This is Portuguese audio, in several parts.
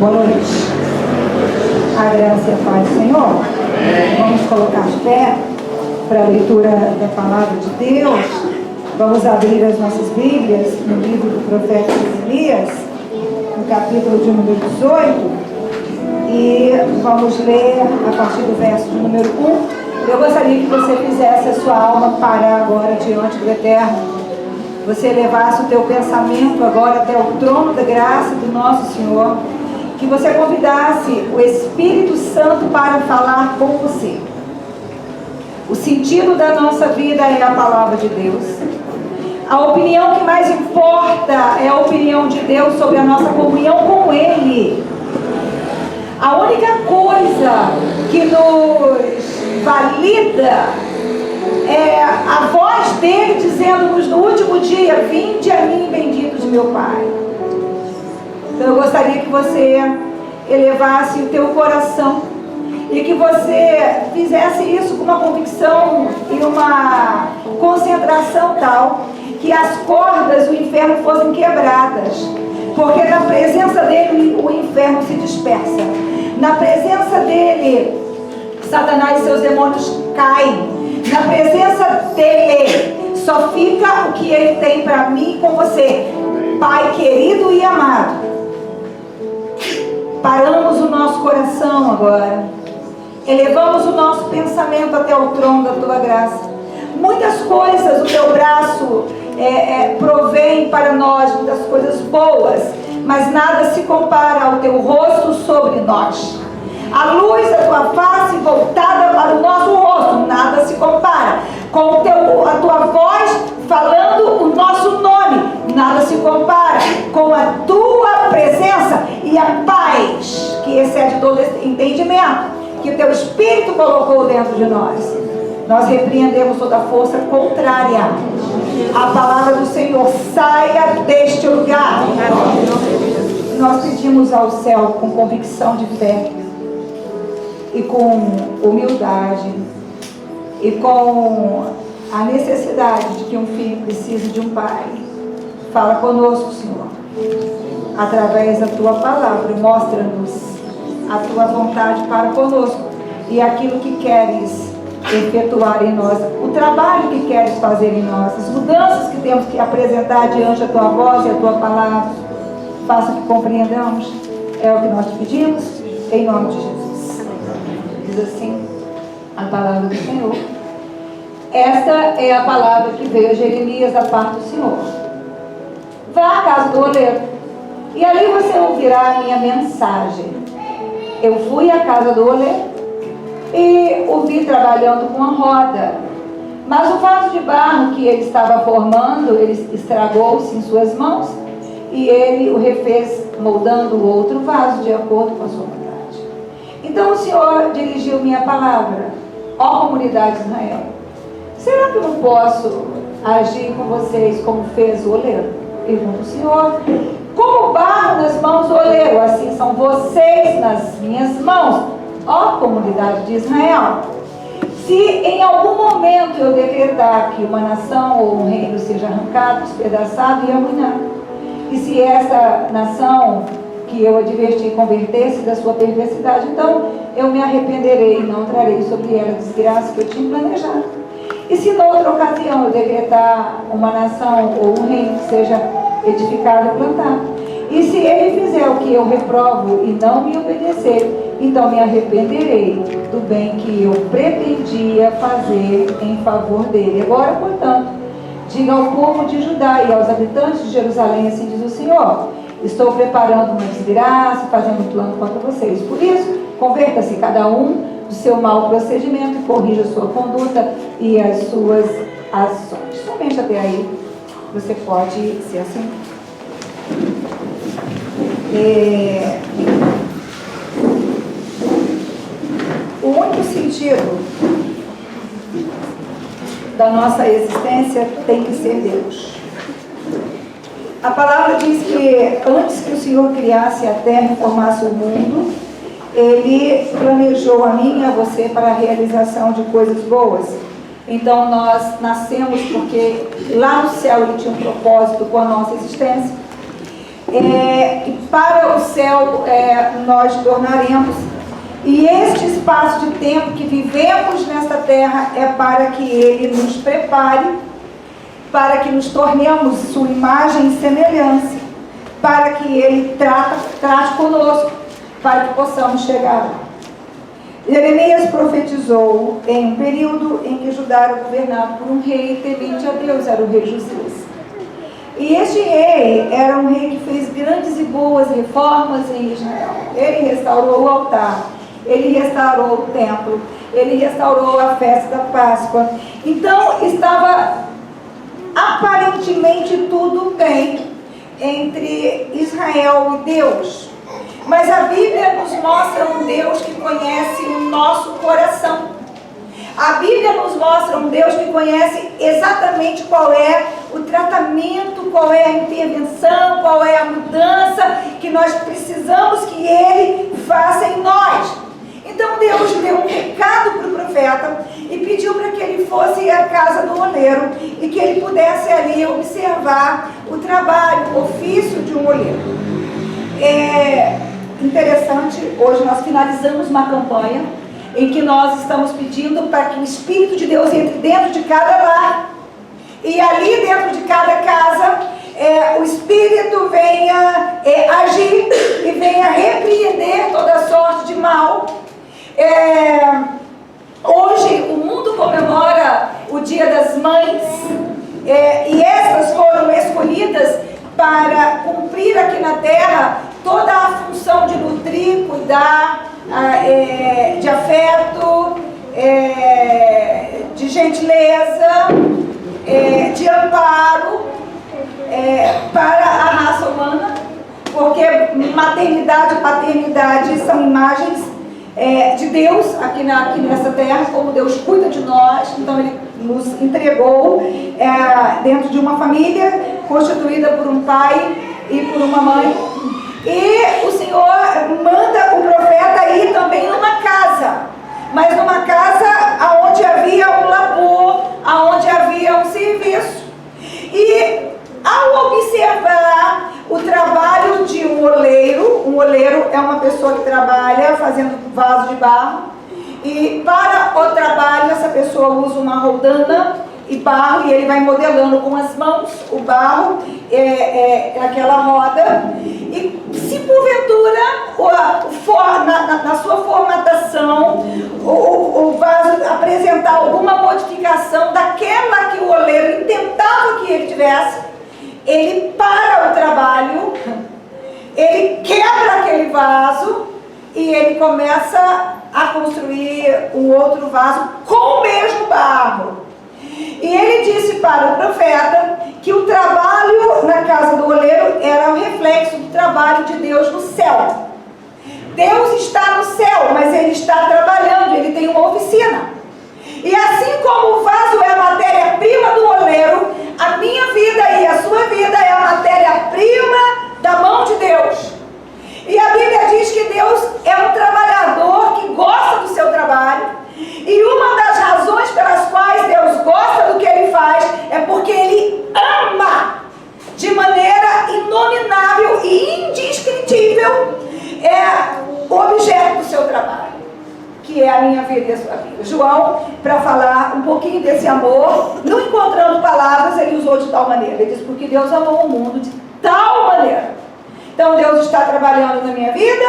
Boa noite. A graça e a paz do Senhor. Vamos colocar de pé para a leitura da palavra de Deus. Vamos abrir as nossas Bíblias no livro do profeta Jeremias, no capítulo de número 18, e vamos ler a partir do verso de número 1. Eu gostaria que você fizesse a sua alma parar agora diante do Eterno. Você levasse o teu pensamento agora até o trono da graça do nosso Senhor. Que você convidasse o Espírito Santo para falar com você. O sentido da nossa vida é a palavra de Deus. A opinião que mais importa é a opinião de Deus sobre a nossa comunhão com Ele. A única coisa que nos valida é a voz dele dizendo-nos no último dia: vinde a mim, benditos de meu Pai. Então eu gostaria que você elevasse o teu coração e que você fizesse isso com uma convicção e uma concentração tal que as cordas do inferno fossem quebradas, porque na presença dele o inferno se dispersa, na presença dele Satanás e seus demônios caem, na presença dele só fica o que ele tem para mim e com você. Pai querido e amado, paramos o nosso coração agora, elevamos o nosso pensamento até o trono da tua graça. Muitas coisas o teu braço provém para nós, muitas coisas boas, mas nada se compara ao teu rosto sobre nós. A luz da tua face voltada para o nosso rosto, nada se compara com a tua voz falando o nosso nome, nada se compara com a tua presença e a paz que excede todo esse entendimento que o teu Espírito colocou dentro de nós. Nós repreendemos toda força contrária. A palavra do Senhor saia deste lugar. Nós pedimos ao céu com convicção de fé e com humildade e com a necessidade de que um filho precise de um pai. Fala conosco, Senhor, através da tua palavra. Mostra-nos a tua vontade para conosco e aquilo que queres efetuar em nós, o trabalho que queres fazer em nós, as mudanças que temos que apresentar diante da tua voz e a tua palavra. Faça que compreendamos. É o que nós te pedimos, em nome de Jesus. Diz assim a palavra do Senhor. Esta é a palavra que veio a Jeremias da parte do Senhor. Vá à casa do oleiro, e ali você ouvirá a minha mensagem. Eu fui à casa do oleiro e o vi trabalhando com a roda, mas o vaso de barro que ele estava formando, ele estragou-se em suas mãos, e ele o refez moldando o outro vaso de acordo com a sua vontade. Então o Senhor dirigiu minha palavra: ó comunidade de Israel, será que eu não posso agir com vocês como fez o oleiro? Pergunta o Senhor. Como barro nas mãos do oleiro, assim são vocês nas minhas mãos, ó comunidade de Israel. Se em algum momento eu decretar que uma nação ou um reino seja arrancado, despedaçado e arruinado, e se essa nação que eu adverti converter-se da sua perversidade, então eu me arrependerei e não trarei sobre ela a desgraça que eu tinha planejado. E se noutra ocasião eu decretar uma nação ou um reino que seja edificado e plantado, e se ele fizer o que eu reprovo e não me obedecer, então me arrependerei do bem que eu pretendia fazer em favor dele. Agora, portanto, diga ao povo de Judá e aos habitantes de Jerusalém, assim diz o Senhor: estou preparando uma desgraça, fazendo um plano contra vocês. Por isso, converta-se cada um do seu mau procedimento e corrija a sua conduta e as suas ações. Somente até aí você pode ser assim. O único sentido da nossa existência tem que ser Deus. A palavra diz que antes que o Senhor criasse a terra e formasse o mundo, Ele planejou a mim e a você para a realização de coisas boas. Então nós nascemos porque lá no céu Ele tinha um propósito com a nossa existência. e para o céu nós tornaremos. E este espaço de tempo que vivemos nesta terra é para que Ele nos prepare, para que nos tornemos sua imagem e semelhança, para que Ele trate conosco, para que possamos chegar lá. Jeremias profetizou em um período em que Judá era governado por um rei temente a Deus, era o rei Josias. E este rei era um rei que fez grandes e boas reformas em Israel. Ele restaurou o altar, ele restaurou o templo, ele restaurou a festa da Páscoa. Então estava aparentemente tudo bem entre Israel e Deus. Mas a Bíblia nos mostra um Deus que conhece o nosso coração. A Bíblia nos mostra um Deus que conhece exatamente qual é o tratamento, qual é a intervenção, qual é a mudança que nós precisamos que Ele faça em nós. Então Deus deu um recado para o profeta e pediu para que ele fosse à casa do oleiro e que ele pudesse ali observar o trabalho, o ofício de um oleiro. Interessante, hoje nós finalizamos uma campanha em que nós estamos pedindo para que o Espírito de Deus entre dentro de cada lar e ali dentro de cada casa o Espírito venha agir e venha repreender toda sorte de mal. Hoje o mundo comemora o Dia das Mães e essas foram escolhidas para cumprir aqui na terra toda a função de nutrir, cuidar, de afeto, de gentileza, de amparo para a raça humana, porque maternidade e paternidade são imagens de Deus aqui nessa terra, como Deus cuida de nós. Então Ele nos entregou dentro de uma família constituída por um pai e por uma mãe. E o Senhor manda o profeta ir também numa casa, mas numa casa onde havia um labor, onde havia um serviço. E ao observar o trabalho de um oleiro é uma pessoa que trabalha fazendo vaso de barro, e para o trabalho essa pessoa usa uma roldana e barro, e ele vai modelando com as mãos o barro, aquela roda. E se porventura na sua formatação o vaso apresentar alguma modificação daquela que o oleiro intentava que ele tivesse, ele para o trabalho, ele quebra aquele vaso e ele começa a construir um outro vaso com o mesmo barro. E ele disse para o profeta que o trabalho na casa do oleiro era um reflexo do trabalho de Deus no céu. Deus está no céu, mas Ele está trabalhando, Ele tem uma oficina. E assim como o vaso é a matéria-prima do oleiro, a minha vida e a sua vida é a matéria-prima da mão de Deus. E a Bíblia diz que Deus é um trabalhador que gosta do seu trabalho. E uma das razões pelas quais Deus gosta do que Ele faz é porque Ele ama de maneira inominável e indescritível o objeto do seu trabalho, que é a minha vida e a sua vida. João, para falar um pouquinho desse amor, não encontrando palavras, ele usou de tal maneira. Ele diz, porque Deus amou o mundo de tal maneira. Então Deus está trabalhando na minha vida,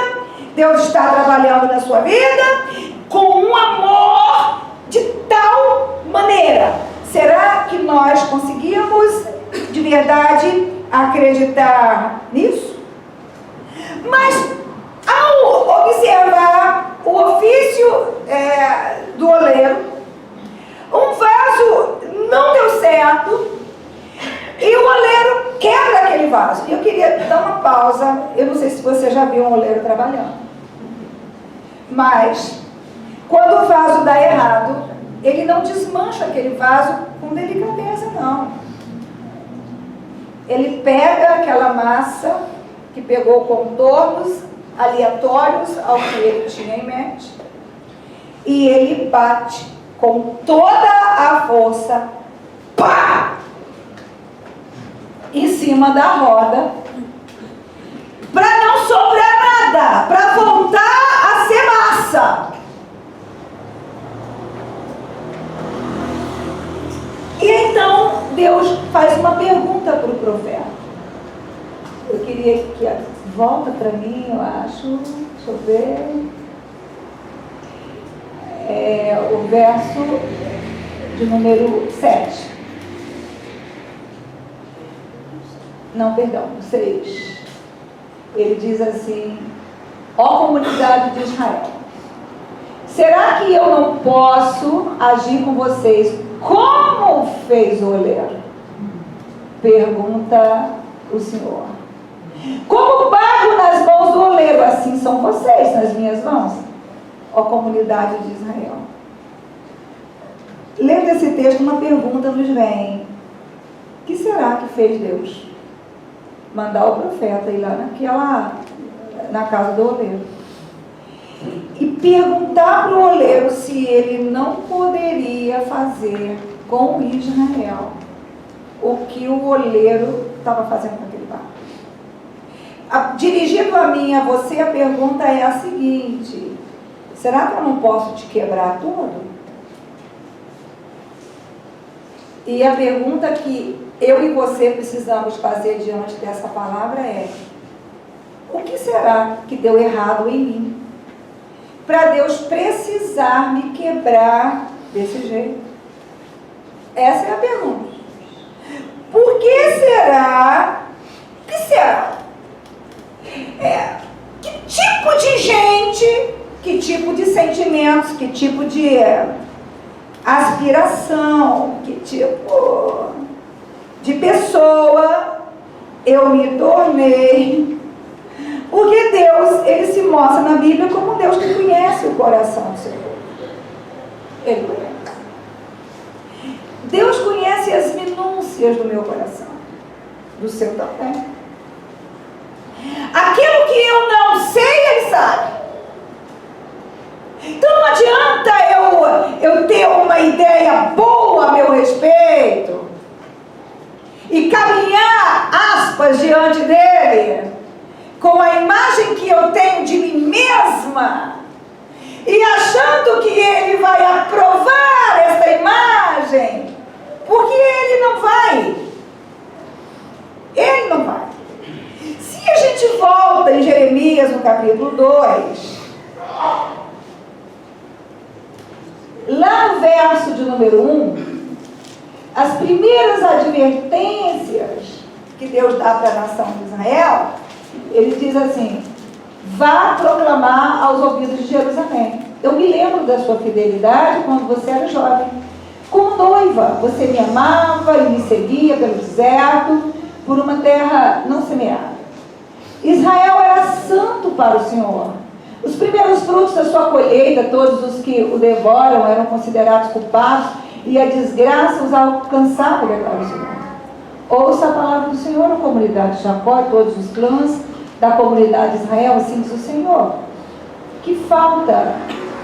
Deus está trabalhando na sua vida, com um amor de tal maneira. Será que nós conseguimos de verdade acreditar nisso? Mas ao observar o ofício do oleiro, um vaso não deu certo e o oleiro quebra aquele vaso. E eu queria dar uma pausa. Eu não sei se você já viu um oleiro trabalhando, mas quando o vaso dá errado, ele não desmancha aquele vaso com delicadeza, não. Ele pega aquela massa que pegou contornos aleatórios ao que ele tinha em mente e ele bate com toda a força, pá, em cima da roda, para não sobrar nada, para voltar a ser massa. E então Deus faz uma pergunta para o profeta. Eu queria que volta para mim, eu acho. Deixa eu ver. O verso de número 7. Não, perdão, 6. Ele diz assim: ó comunidade de Israel, será que eu não posso agir com vocês como fez o oleiro? Pergunta o Senhor. Como barro nas mãos do oleiro, assim são vocês nas minhas mãos, ó comunidade de Israel. Lendo esse texto, uma pergunta nos vem: o que será que fez Deus? Mandar o profeta ir lá na casa do oleiro e perguntar para o oleiro se ele não poderia fazer com Israel o que o oleiro estava fazendo com aquele barro. Dirigindo a mim e a você, a pergunta é a seguinte: será que eu não posso te quebrar tudo? E a pergunta que eu e você precisamos fazer diante dessa palavra é: o que será que deu errado em mim para Deus precisar me quebrar desse jeito? Essa é a pergunta. Por que será? O que será? Que tipo de gente, que tipo de sentimentos, que tipo de aspiração, que tipo de pessoa eu me tornei? Porque Deus, ele se mostra na Bíblia como um Deus que conhece o coração do seu povo. Ele conhece. Deus conhece as minúcias do meu coração, do seu também. Aquilo que eu não sei, ele sabe. Então não adianta eu ter uma ideia boa a meu respeito e caminhar, aspas, diante dele com a imagem que eu tenho de mim mesma e achando que ele vai aprovar essa imagem, porque ele não vai. Ele não vai. Se a gente volta em Jeremias no capítulo 2, lá no verso de número 1, as primeiras advertências que Deus dá para a nação de Israel, ele diz assim: vá proclamar aos ouvidos de Jerusalém. Eu me lembro da sua fidelidade quando você era jovem. Como noiva, você me amava e me seguia pelo deserto, por uma terra não semeada. Israel era santo para o Senhor. Os primeiros frutos da sua colheita, todos os que o devoram eram considerados culpados, e a desgraça os alcançava, declara o Senhor. Ouça a palavra do Senhor, a comunidade de Jacó e todos os clãs da comunidade de Israel, assim diz o Senhor: que falta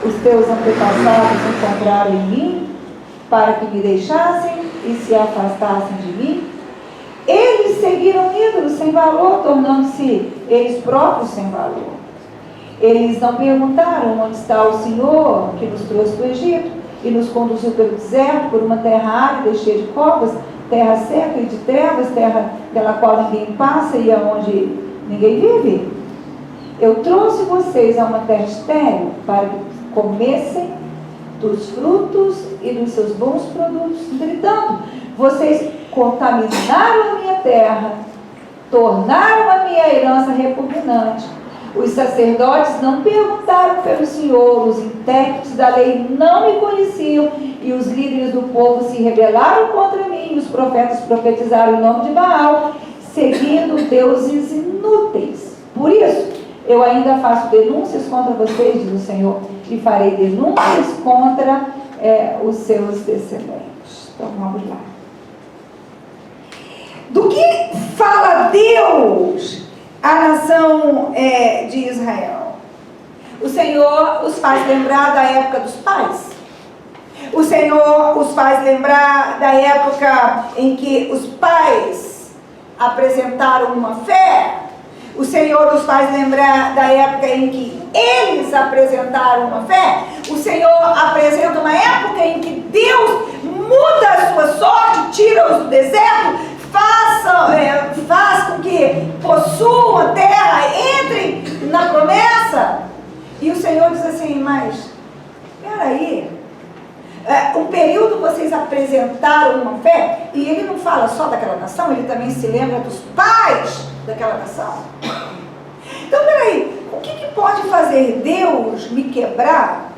os teus antepassados encontraram em mim, para que me deixassem e se afastassem de mim? Eles seguiram ídolos sem valor, tornando-se eles próprios sem valor. Eles não perguntaram onde está o Senhor que nos trouxe do Egito e nos conduziu pelo deserto, por uma terra árida cheia de covas, terra seca e de trevas, terra pela qual ninguém passa e aonde ninguém vive. Eu trouxe vocês a uma terra estéril para que comessem dos frutos e dos seus bons produtos. Entretanto, vocês contaminaram a minha terra, tornaram a minha herança repugnante. Os sacerdotes não perguntaram pelo Senhor, os intérpretes da lei não me conheciam, e os líderes do povo se rebelaram contra mim, e os profetas profetizaram em nome de Baal, seguindo deuses inúteis. Por isso, eu ainda faço denúncias contra vocês, diz o Senhor, e farei denúncias contra os seus descendentes. Então vamos lá. Do que fala Deus à nação de Israel? O Senhor os faz lembrar da época dos pais. O Senhor os faz lembrar da época em que os pais apresentaram uma fé, o Senhor nos faz lembrar da época em que eles apresentaram uma fé. O Senhor apresenta uma época em que Deus muda a sua sorte, tira-os do deserto, faz com que possuam a terra, entrem na promessa. E o Senhor diz assim, mas, peraí, um período vocês apresentaram uma fé, e ele não fala só daquela nação, ele também se lembra dos pais daquela nação. Então, peraí, o que pode fazer Deus me quebrar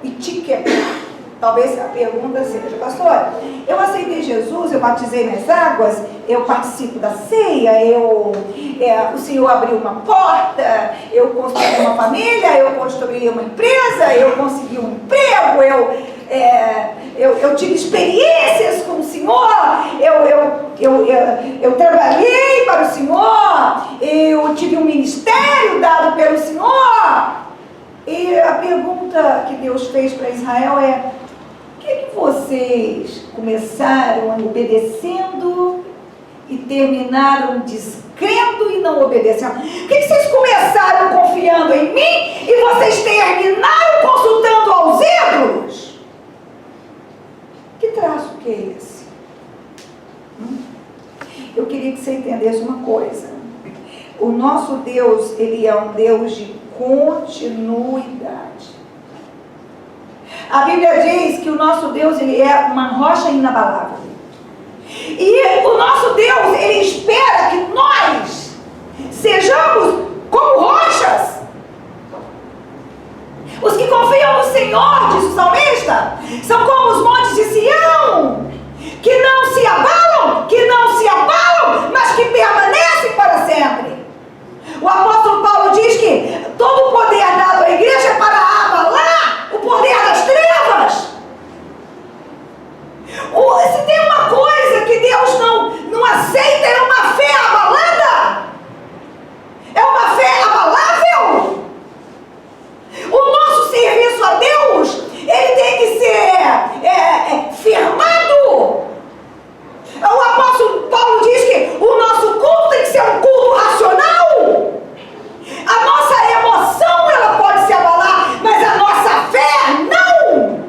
e te quebrar? Talvez a pergunta seja, pastor, eu aceitei Jesus, eu batizei nas águas, eu participo da ceia, o Senhor abriu uma porta, eu construí uma família, eu construí uma empresa, eu consegui um emprego, eu tive experiências com o Senhor, eu trabalhei para o Senhor, eu tive um ministério dado pelo Senhor. E a pergunta que Deus fez para Israel é: por que vocês começaram obedecendo e terminaram descrendo e não obedecendo? Por que vocês começaram confiando em mim e vocês terminaram consultando aos ídolos? Que traço que é esse? Eu queria que você entendesse uma coisa. O nosso Deus, Ele é um Deus de continuidade. A Bíblia diz que o nosso Deus, Ele é uma rocha inabalável. E o nosso Deus, Ele espera que nós sejamos como rochas. Os que confiam no Senhor, diz o salmista, são como os montes de Sião, que não se abalam, mas que permanecem para sempre. O apóstolo Paulo diz que todo o poder dado à igreja é para abalar o poder das trevas. Se tem uma coisa que Deus não aceita, é uma fé abalada. É uma fé abalável. O nosso serviço a Deus, ele tem que ser firmado. O apóstolo Paulo diz que o nosso culto tem que ser um culto racional. A nossa emoção, ela pode se abalar, mas a nossa fé, não.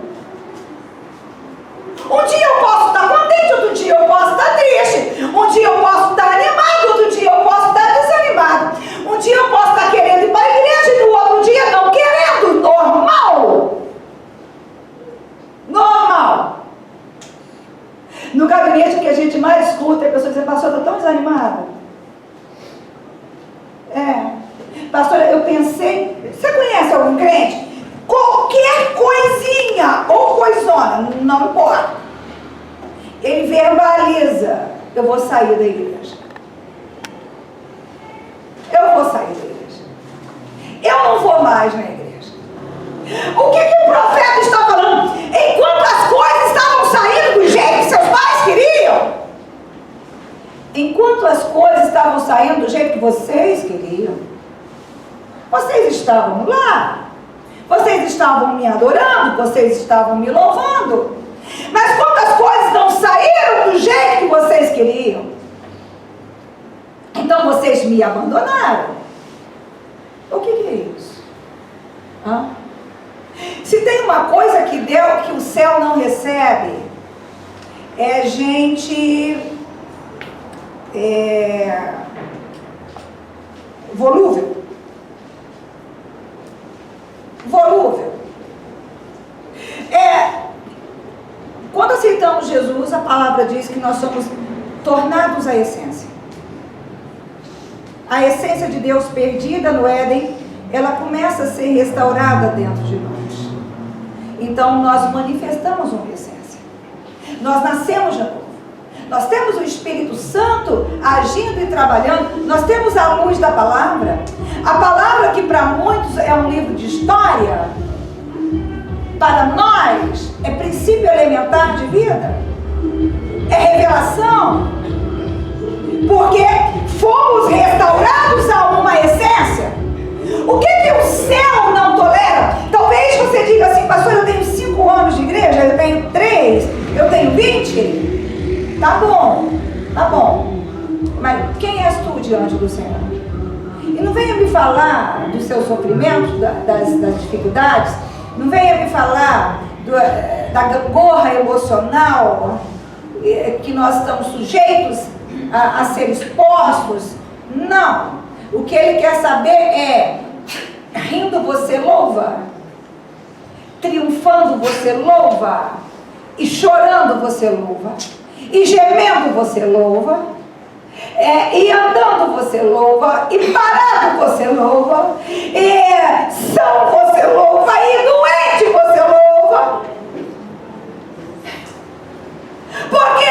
Um dia eu posso estar contente, outro dia eu posso estar triste. Um dia eu posso estar animado, outro dia eu posso estar desanimado. Um dia eu posso estar querendo ir para a igreja e no outro dia não querendo. Normal. Normal. No gabinete que a gente mais escuta, a pessoa diz: pastor, eu estou tão desanimada. Pastor, eu pensei, você conhece algum crente? Qualquer coisinha ou coisona, não importa, ele verbaliza: eu vou sair da igreja. Eu vou sair da igreja. Eu não vou mais na igreja. O que o profeta está falando? Enquanto as coisas estavam saindo do jeito que seus pais queriam, enquanto as coisas estavam saindo do jeito que vocês queriam, vocês estavam lá, vocês estavam me adorando, vocês estavam me louvando. Mas quando as coisas não saíram do jeito que vocês queriam, então vocês me abandonaram. O que é isso? Se tem uma coisa que o céu não recebe, é gente volúvel. Quando aceitamos Jesus, a palavra diz que nós somos tornados à essência. A essência de Deus perdida no Éden, ela começa a ser restaurada dentro de nós. Então nós manifestamos uma essência. Nós nascemos de novo. Nós temos o Espírito Santo agindo e trabalhando. Nós temos a luz da palavra. A palavra, que para muitos é um livro de história, para nós é princípio elementar de vida. É revelação. Porque fomos restaurados a uma essência. O que o céu não tolera? Talvez você diga assim: pastor, eu tenho 5 anos de igreja, eu tenho 3, eu tenho 20. Tá bom. Mas quem és tu diante do Senhor? E não venha me falar do seu sofrimento, das dificuldades. Não venha me falar da gangorra emocional que nós estamos sujeitos a ser expostos. Não. O que ele quer saber é: rindo você louva, triunfando você louva, e chorando você louva, e gemendo você louva, e andando você louva, e parado você louva, e são você louva, e doente você louva. Porque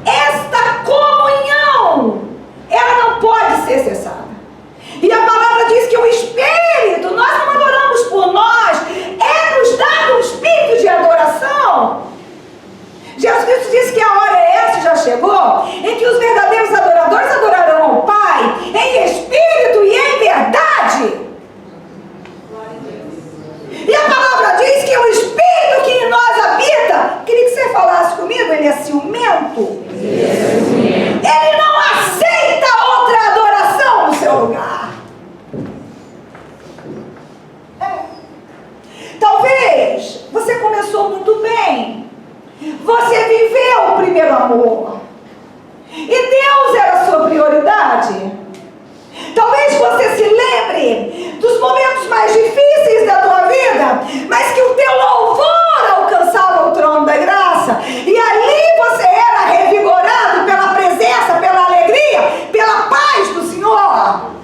esta comunhão, ela não pode ser cessada. E a palavra diz que o Espírito, nós não adoramos por nós, é nos dado um espírito de adoração. Jesus Cristo disse que a hora é essa, já chegou, em que os verdadeiros adoradores adorarão ao Pai em espírito e em verdade. E a palavra diz que o Espírito que em nós habita, queria que você falasse comigo, ele é ciumento. Ele não aceita outra adoração no seu lugar. Talvez você começou muito bem, você viveu o primeiro amor, e Deus era a sua prioridade. Talvez você se lembre dos momentos mais difíceis da tua vida, mas que o teu louvor alcançava o trono da graça, e ali você era revigorado pela presença, pela alegria, pela paz do Senhor.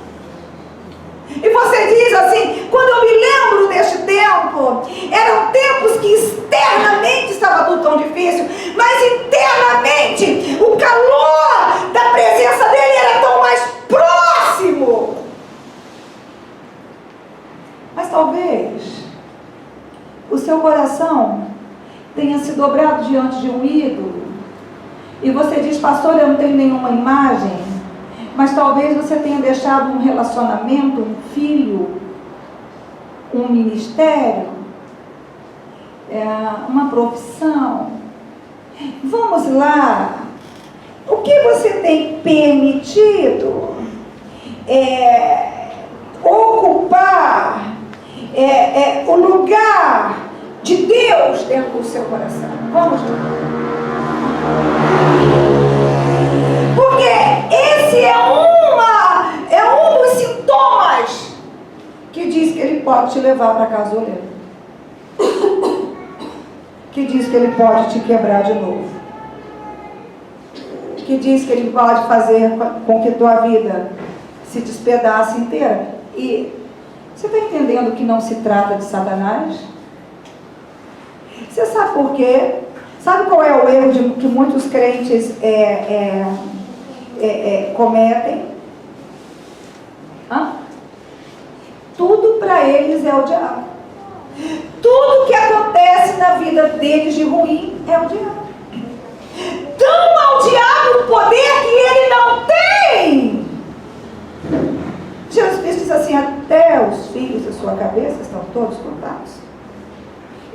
E você diz assim: quando eu me lembro deste tempo, eram tempos que externamente estava tudo tão difícil, mas internamente o calor da presença dele era tão mais próximo. Mas talvez o seu coração tenha se dobrado diante de um ídolo, e você diz: pastor, eu não tenho nenhuma imagem. Mas talvez você tenha deixado um relacionamento, um filho, um ministério, uma profissão. Vamos lá. O que você tem permitido ocupar o lugar de Deus dentro do seu coração? Vamos lá. Porque esse é um dos sintomas que diz que ele pode te levar para a casa do oleiro, que diz que ele pode te quebrar de novo, que diz que ele pode fazer com que tua vida se despedace inteira. E você está entendendo que não se trata de Satanás? Você sabe por quê? Sabe qual é o erro que muitos crentes cometem? Tudo para eles é o diabo. Tudo que acontece na vida deles de ruim é o diabo. Dão ao diabo um poder que ele não tem. Jesus Cristo diz assim: até os filhos da sua cabeça estão todos contados.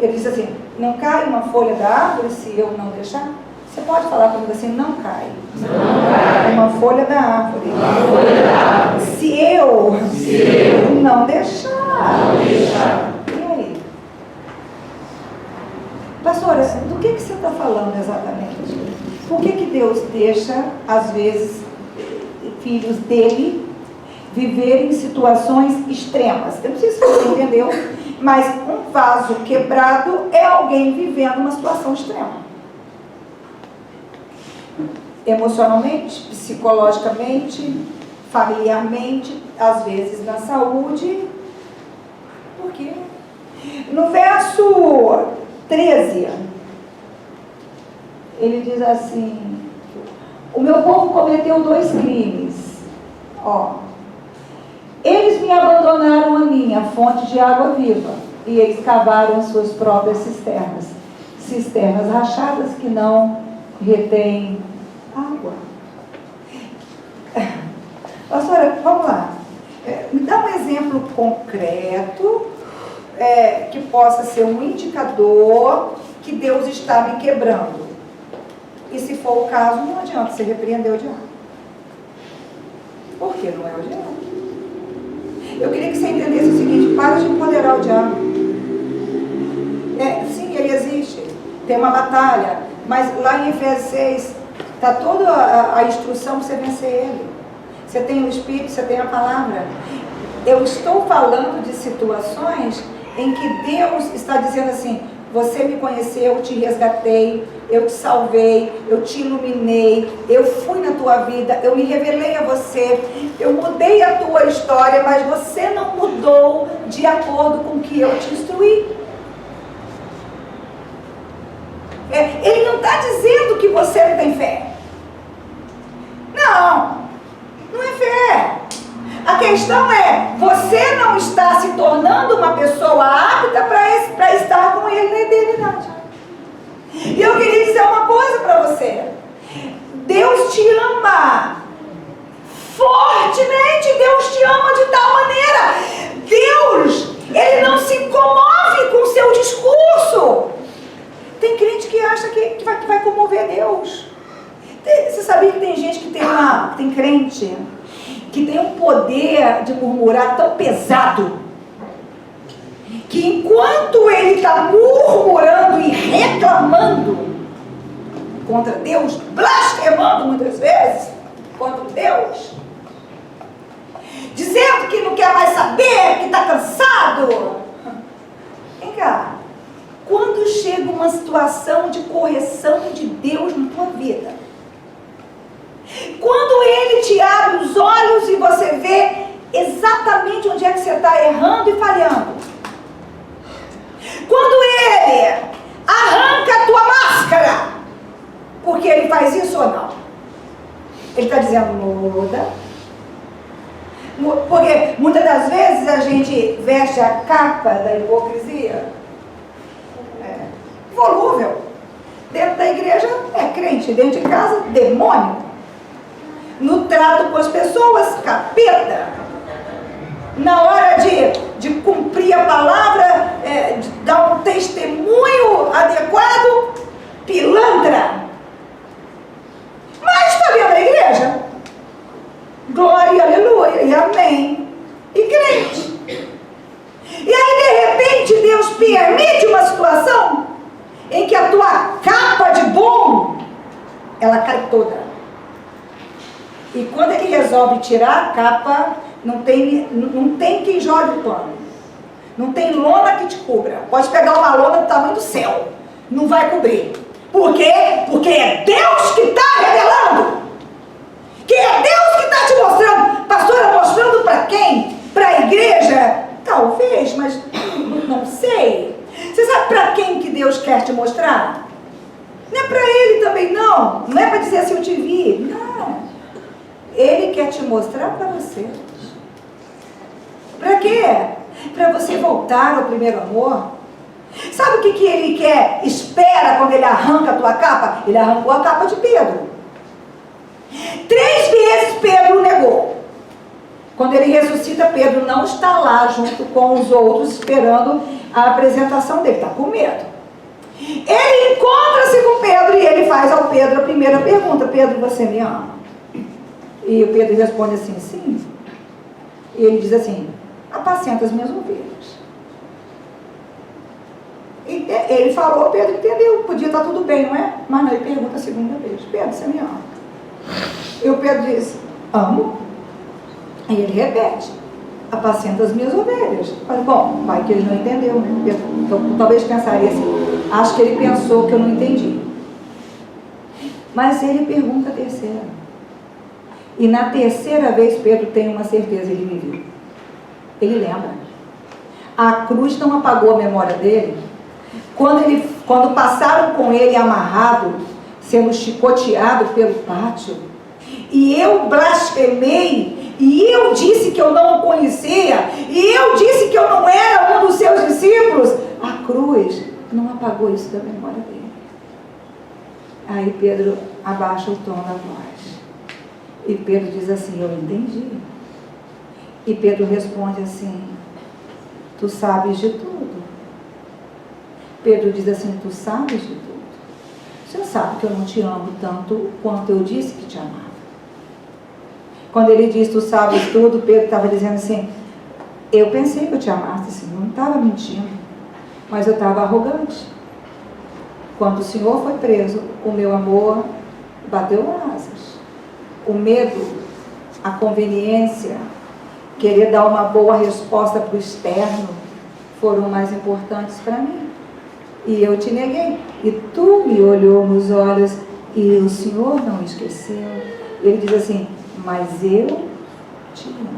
Ele diz assim: não cai uma folha da árvore se eu não deixar? Você pode falar comigo assim: não cai. Não cai. Uma folha da árvore. Uma folha da árvore. Se eu não deixar. Não deixar. E aí? Pastora, do que você está falando exatamente? Por que Deus deixa, às vezes, filhos dele viverem situações extremas? Eu não sei se você entendeu, mas um vaso quebrado é alguém vivendo uma situação extrema. Emocionalmente, psicologicamente, familiarmente, às vezes na saúde. Por quê? No verso 13, ele diz assim: o meu povo cometeu 2 crimes. Eles me abandonaram a mim, a fonte de água viva, e eles cavaram as suas próprias cisternas rachadas que não retêm água. Pastora, vamos lá. Me dá um exemplo concreto que possa ser um indicador que Deus está me quebrando. E se for o caso, não adianta você repreender o diabo. Porque não é o diabo. Eu queria que você entendesse o seguinte: para de empoderar o diabo. Sim, ele existe, tem uma batalha, mas lá em Efésios 6 está toda a instrução para você vencer ele. Você tem o Espírito, você tem a palavra. Eu estou falando de situações em que Deus está dizendo assim: você me conheceu, eu te resgatei, eu te salvei, eu te iluminei, eu fui na tua vida, eu me revelei a você, eu mudei a tua história, mas você não mudou de acordo com o que eu te instruí. Ele não está dizendo que você não tem fé. Não é fé. A questão é, você não está se tornando uma pessoa apta para estar com ele na eternidade. E eu queria dizer uma coisa para você: Deus te ama fortemente, Deus te ama de tal maneira. Deus, Ele não se comove com o seu discurso. Tem crente que acha que vai comover Deus. Você sabia que tem gente que tem crente que tem um poder de murmurar tão pesado, que enquanto ele está murmurando e reclamando contra Deus, blasfemando muitas vezes contra Deus, dizendo que não quer mais saber, que está cansado. Vem cá, quando chega uma situação de correção de Deus na tua vida, quando Ele te abre os olhos e você vê exatamente onde é que você está errando e falhando, quando Ele arranca a tua máscara, porque Ele faz isso ou não? Ele está dizendo: muda. Porque muitas das vezes a gente veste a capa da hipocrisia, volúvel. Dentro da igreja é crente, dentro de casa, demônio. No trato com as pessoas, capeta. Na hora de cumprir a palavra, de dar um testemunho adequado, pilantra. Mas está dentro da igreja, glória, aleluia, e amém, e crente. E aí de repente Deus permite uma situação em que a tua capa de bom, ela cai toda. E quando Ele resolve tirar a capa, não tem quem jogue o pano. Não tem lona que te cubra. Pode pegar uma lona do tamanho do céu, não vai cobrir. Por quê? Porque é Deus que está revelando. Que é Deus que está te mostrando. Pastora, mostrando para quem? Para a igreja? Talvez, mas não sei. Você sabe para quem que Deus quer te mostrar? Não é para Ele também, não. Não é para dizer assim: eu te vi. Não. Ele quer te mostrar para você. Para quê? Para você voltar ao primeiro amor. Sabe o que Ele espera quando Ele arranca a tua capa? Ele arrancou a capa de Pedro. 3 vezes Pedro o negou. Quando Ele ressuscita, Pedro não está lá junto com os outros esperando a apresentação dele, está com medo. Ele encontra-se com Pedro e ele faz ao Pedro a primeira pergunta: Pedro, você me ama? E o Pedro responde assim: sim. E ele diz assim: apacenta as minhas ovelhas. E ele falou, Pedro entendeu, podia estar tudo bem, não é? Mas não, ele pergunta a segunda vez: Pedro, você me ama? E o Pedro diz: amo. E ele repete: apacenta as minhas ovelhas. Mas bom, vai que ele não entendeu, né? Então, talvez pensaria assim: acho que ele pensou que eu não entendi. Mas ele pergunta a terceira. E na terceira vez Pedro tem uma certeza: ele me viu. Ele lembra. A cruz não apagou a memória dele. Quando passaram com ele amarrado, sendo chicoteado pelo pátio, e eu blasfemei, e eu disse que eu não o conhecia, e eu disse que eu não era um dos seus discípulos, a cruz não apagou isso da memória dele. Aí Pedro abaixa o tom da voz. E Pedro diz assim: eu entendi. E Pedro responde assim: tu sabes de tudo. Pedro diz assim: tu sabes de tudo. Você sabe que eu não te amo tanto quanto eu disse que te amava. Quando ele diz tu sabes tudo, Pedro estava dizendo assim: Eu pensei que eu te amasse, Senhor, eu não estava mentindo, mas eu estava arrogante. Quando o Senhor foi preso, o meu amor bateu asas. O medo, a conveniência, querer dar uma boa resposta para o externo, foram mais importantes para mim. E eu te neguei. E tu me olhou nos olhos e o Senhor não esqueceu. Ele diz assim, mas eu te amo.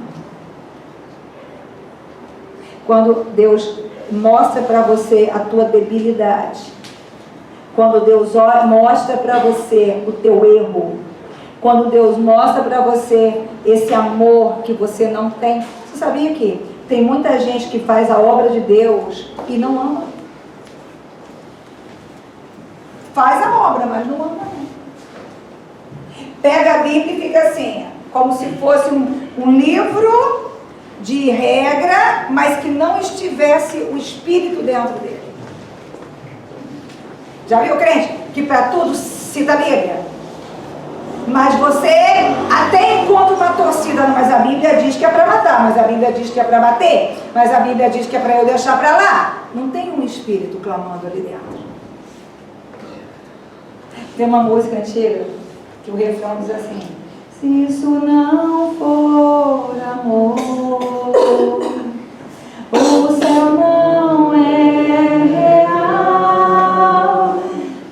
Quando Deus mostra para você a tua debilidade, quando Deus mostra para você o teu erro, quando Deus mostra para você esse amor que você não tem. Você sabia que tem muita gente que faz a obra de Deus e não ama? Faz a obra, mas não ama. Pega a Bíblia e fica assim, como se fosse um livro de regra, mas que não estivesse o Espírito dentro dele. Já viu, crente? Que para tudo cita a Bíblia. Mas você até encontra uma torcida, mas a Bíblia diz que é para matar, mas a Bíblia diz que é para bater, mas a Bíblia diz que é para eu deixar para lá. Não tem um Espírito clamando ali dentro. Tem uma música antiga que o refrão diz assim: se isso não for amor, o céu não é real,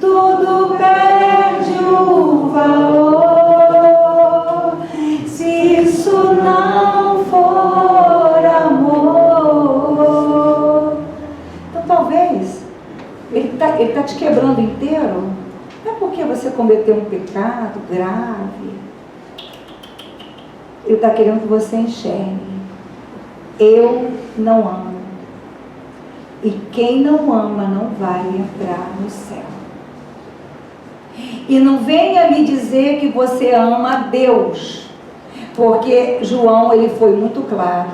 tudo perde o valor. Se isso não for amor, então talvez ele tá te quebrando inteiro. Não é porque você cometeu um pecado grave. Ele está querendo que você enxergue. Eu não amo. E quem não ama não vai entrar no céu. E não venha me dizer que você ama a Deus. Porque João, ele foi muito claro.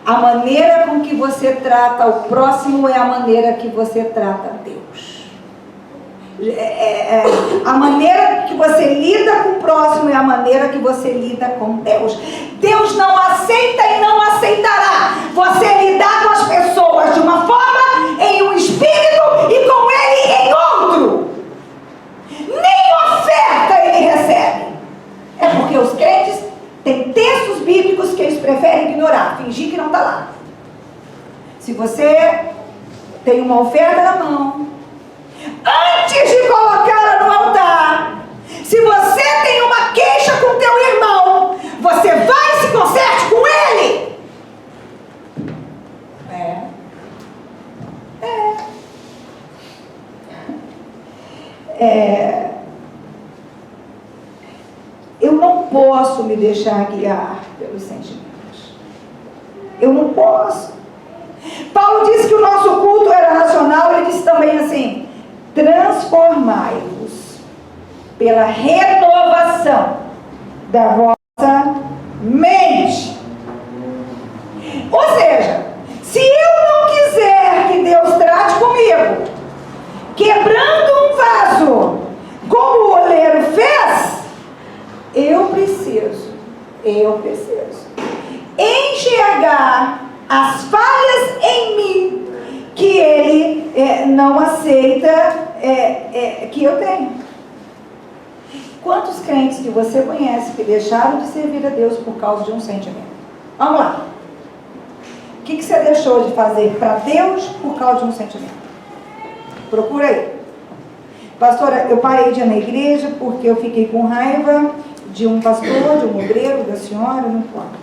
A maneira com que você trata o próximo é a maneira que você trata Deus. A maneira que você lida com o próximo é a maneira que você lida com Deus. Deus não aceita e não aceitará você lidar com as pessoas de uma forma, em um espírito, e com ele em outro. Nem oferta ele recebe. É porque os crentes têm textos bíblicos que eles preferem ignorar, fingir que não está lá. Se você tem uma oferta na mão, antes de colocá-la no altar, se você tem uma queixa com teu irmão, você vai e se conserte com ele. Eu não posso me deixar guiar pelos sentimentos. Eu não posso. Paulo disse que o nosso culto era racional. Ele disse também assim: transformai-vos pela renovação da vossa mente. Ou seja, se eu não quiser que Deus trate comigo, quebrando um vaso, como o oleiro fez, eu preciso enxergar as falhas em mim que ele não aceita que eu tenho. Quantos crentes que você conhece que deixaram de servir a Deus por causa de um sentimento? Vamos lá. O que você deixou de fazer para Deus por causa de um sentimento? Procura aí. Pastora, eu parei de ir na igreja porque eu fiquei com raiva de um pastor, de um obreiro, da senhora, não importa.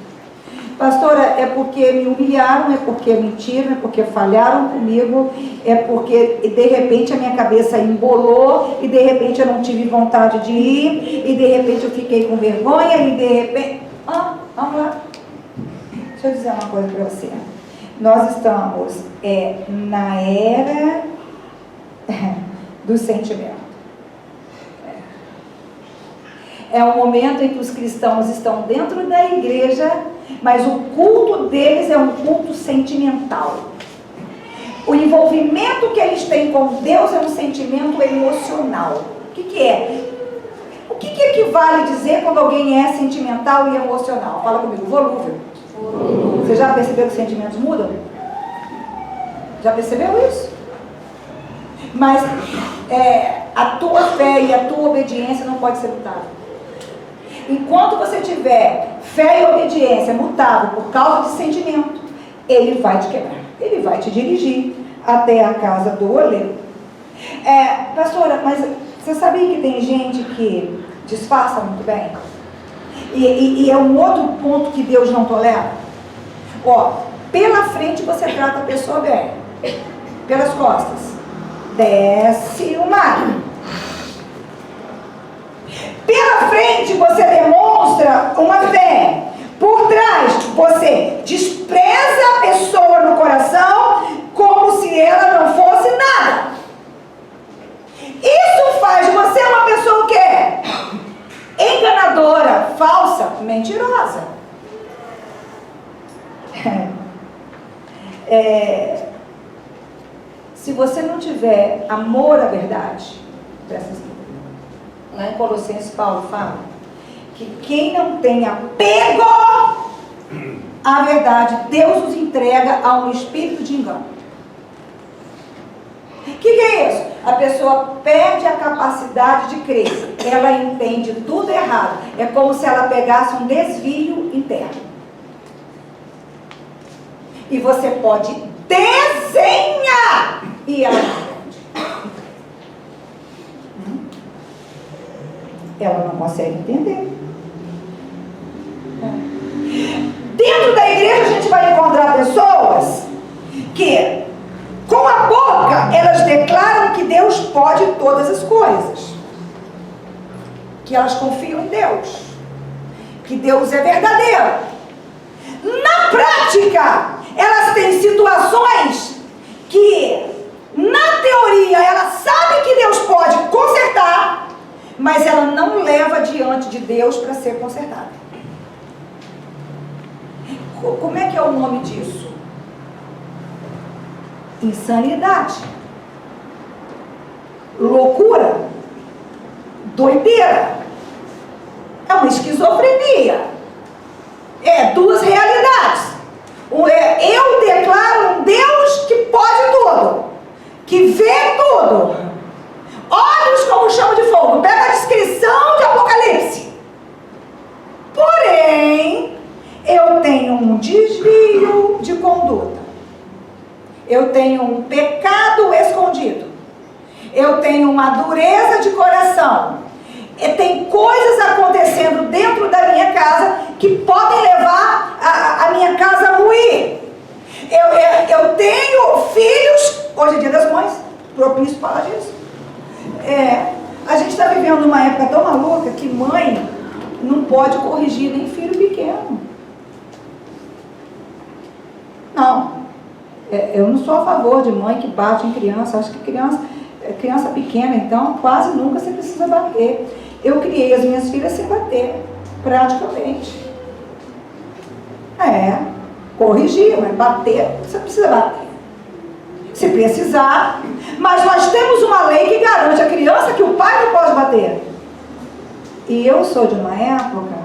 Pastora, é porque me humilharam, é porque mentiram, é porque falharam comigo, é porque de repente a minha cabeça embolou e de repente eu não tive vontade de ir e de repente eu fiquei com vergonha e de repente... vamos lá. Deixa eu dizer uma coisa para você. Nós estamos na era do sentimento. É um momento em que os cristãos estão dentro da igreja, mas o culto deles é um culto sentimental. O envolvimento que eles têm com Deus é um sentimento emocional. O que é? O que equivale dizer quando alguém é sentimental e emocional? Fala comigo, volúvel. Você já percebeu que os sentimentos mudam? Já percebeu isso? Mas a tua fé e a tua obediência não pode ser mutável. Enquanto você tiver fé e obediência mutável por causa de sentimento, ele vai te quebrar. Ele vai te dirigir até a casa do oleiro. Pastora, mas você sabia que tem gente que disfarça muito bem? E é um outro ponto que Deus não tolera. Pela frente você trata a pessoa bem. Pelas costas, desce o mar. Pela frente você demonstra uma fé. Por trás você despreza a pessoa no coração como se ela não fosse nada. Isso faz de você uma pessoa o quê? Enganadora, falsa, mentirosa. Se você não tiver amor à verdade, presta atenção. Lá em Colossenses, Paulo fala que quem não tem apego à verdade, Deus os entrega a um espírito de engano. O que é isso? A pessoa perde a capacidade de crer. Ela entende tudo errado. É como se ela pegasse um desvio interno. E você pode desenhar e ela não entende. Ela não consegue entender. Dentro da igreja a gente vai encontrar pessoas que, com a boca, elas declaram que Deus pode todas as coisas. Que elas confiam em Deus. Que Deus é verdadeiro. Na prática, elas têm situações que, na teoria, ela sabe que Deus pode consertar, mas ela não leva diante de Deus para ser consertada. Como é que é o nome disso? Insanidade. Loucura. Doideira. É uma esquizofrenia. É duas realidades. Eu declaro um Deus que pode tudo, que vê tudo. Olhos como chama de fogo. Pega a descrição de Apocalipse. Porém, eu tenho um desvio de conduta. Eu tenho um pecado escondido. Eu tenho uma dureza de coração. E tem coisas acontecendo dentro da minha casa que podem levar a minha casa a ruir. Eu tenho filhos, hoje é dia das mães, propício falar disso. A gente está vivendo uma época tão maluca que mãe não pode corrigir nem filho pequeno. Não. Eu não sou a favor de mãe que bate em criança. Acho que criança pequena, então, quase nunca você precisa bater. Eu criei as minhas filhas sem bater, praticamente. Corrigir, mas bater, você precisa bater. Se precisar, mas nós temos uma lei que garante à criança que o pai não pode bater. E eu sou de uma época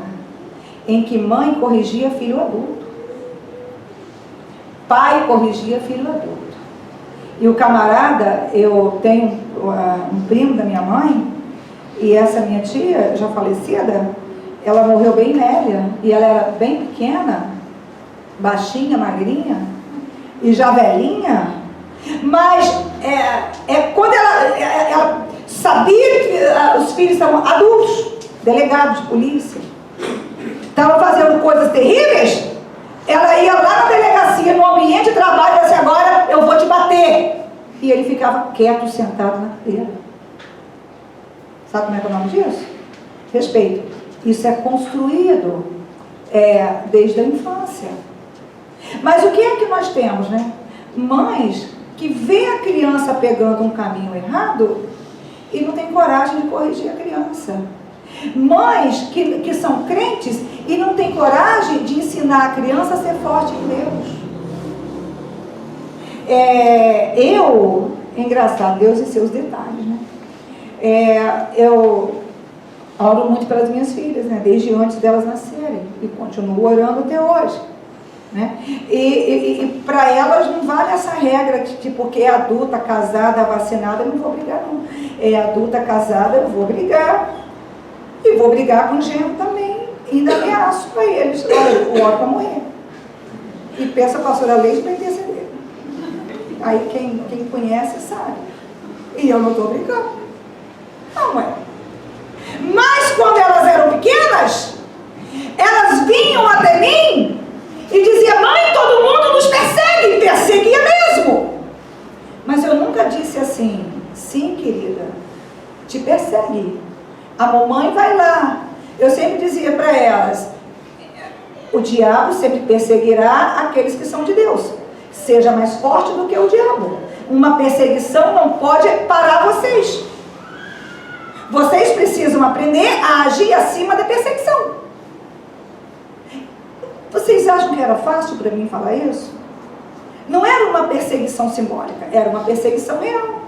em que mãe corrigia filho adulto. Pai corrigia filho adulto. E o camarada, eu tenho um primo da minha mãe, e essa minha tia, já falecida, ela morreu bem velha, e ela era bem pequena, baixinha, magrinha, e já velhinha, mas quando ela sabia que os filhos estavam adultos, delegados de polícia, estavam fazendo coisas terríveis, ela ia lá na delegacia, no ambiente de trabalho, e disse: agora eu vou te bater. E ele ficava quieto, sentado na cadeira. Sabe como é que é o nome disso? Respeito. Isso é construído desde a infância. Mas o que é que nós temos, né? Mães que vê a criança pegando um caminho errado e não tem coragem de corrigir a criança. Mães que são crentes e não tem coragem de ensinar a criança a ser forte em Deus. Engraçado, Deus e seus detalhes, né? Eu oro muito pelas minhas filhas, né? Desde antes delas nascerem, e continuo orando até hoje. né? E para elas não vale essa regra de porque é adulta, casada, vacinada, eu não vou brigar não. É adulta, casada, eu vou brigar. E vou brigar com o genro também. E ainda ameaço para eles. Olha, o oro para morrer. E peço a pastora Leite para interceder. Aí quem conhece sabe. E eu não estou brincando. Não é. Mas quando elas eram pequenas, elas vinham até mim e diziam: mãe, todo mundo nos persegue. E perseguia mesmo. Mas eu nunca disse assim: sim, querida, te persegue. A mamãe vai lá. Eu sempre dizia para elas: o diabo sempre perseguirá aqueles que são de Deus. Seja mais forte do que o diabo. Uma perseguição não pode parar vocês. Vocês precisam aprender a agir acima da perseguição. Vocês acham que era fácil para mim falar isso? Não era uma perseguição simbólica, era uma perseguição real.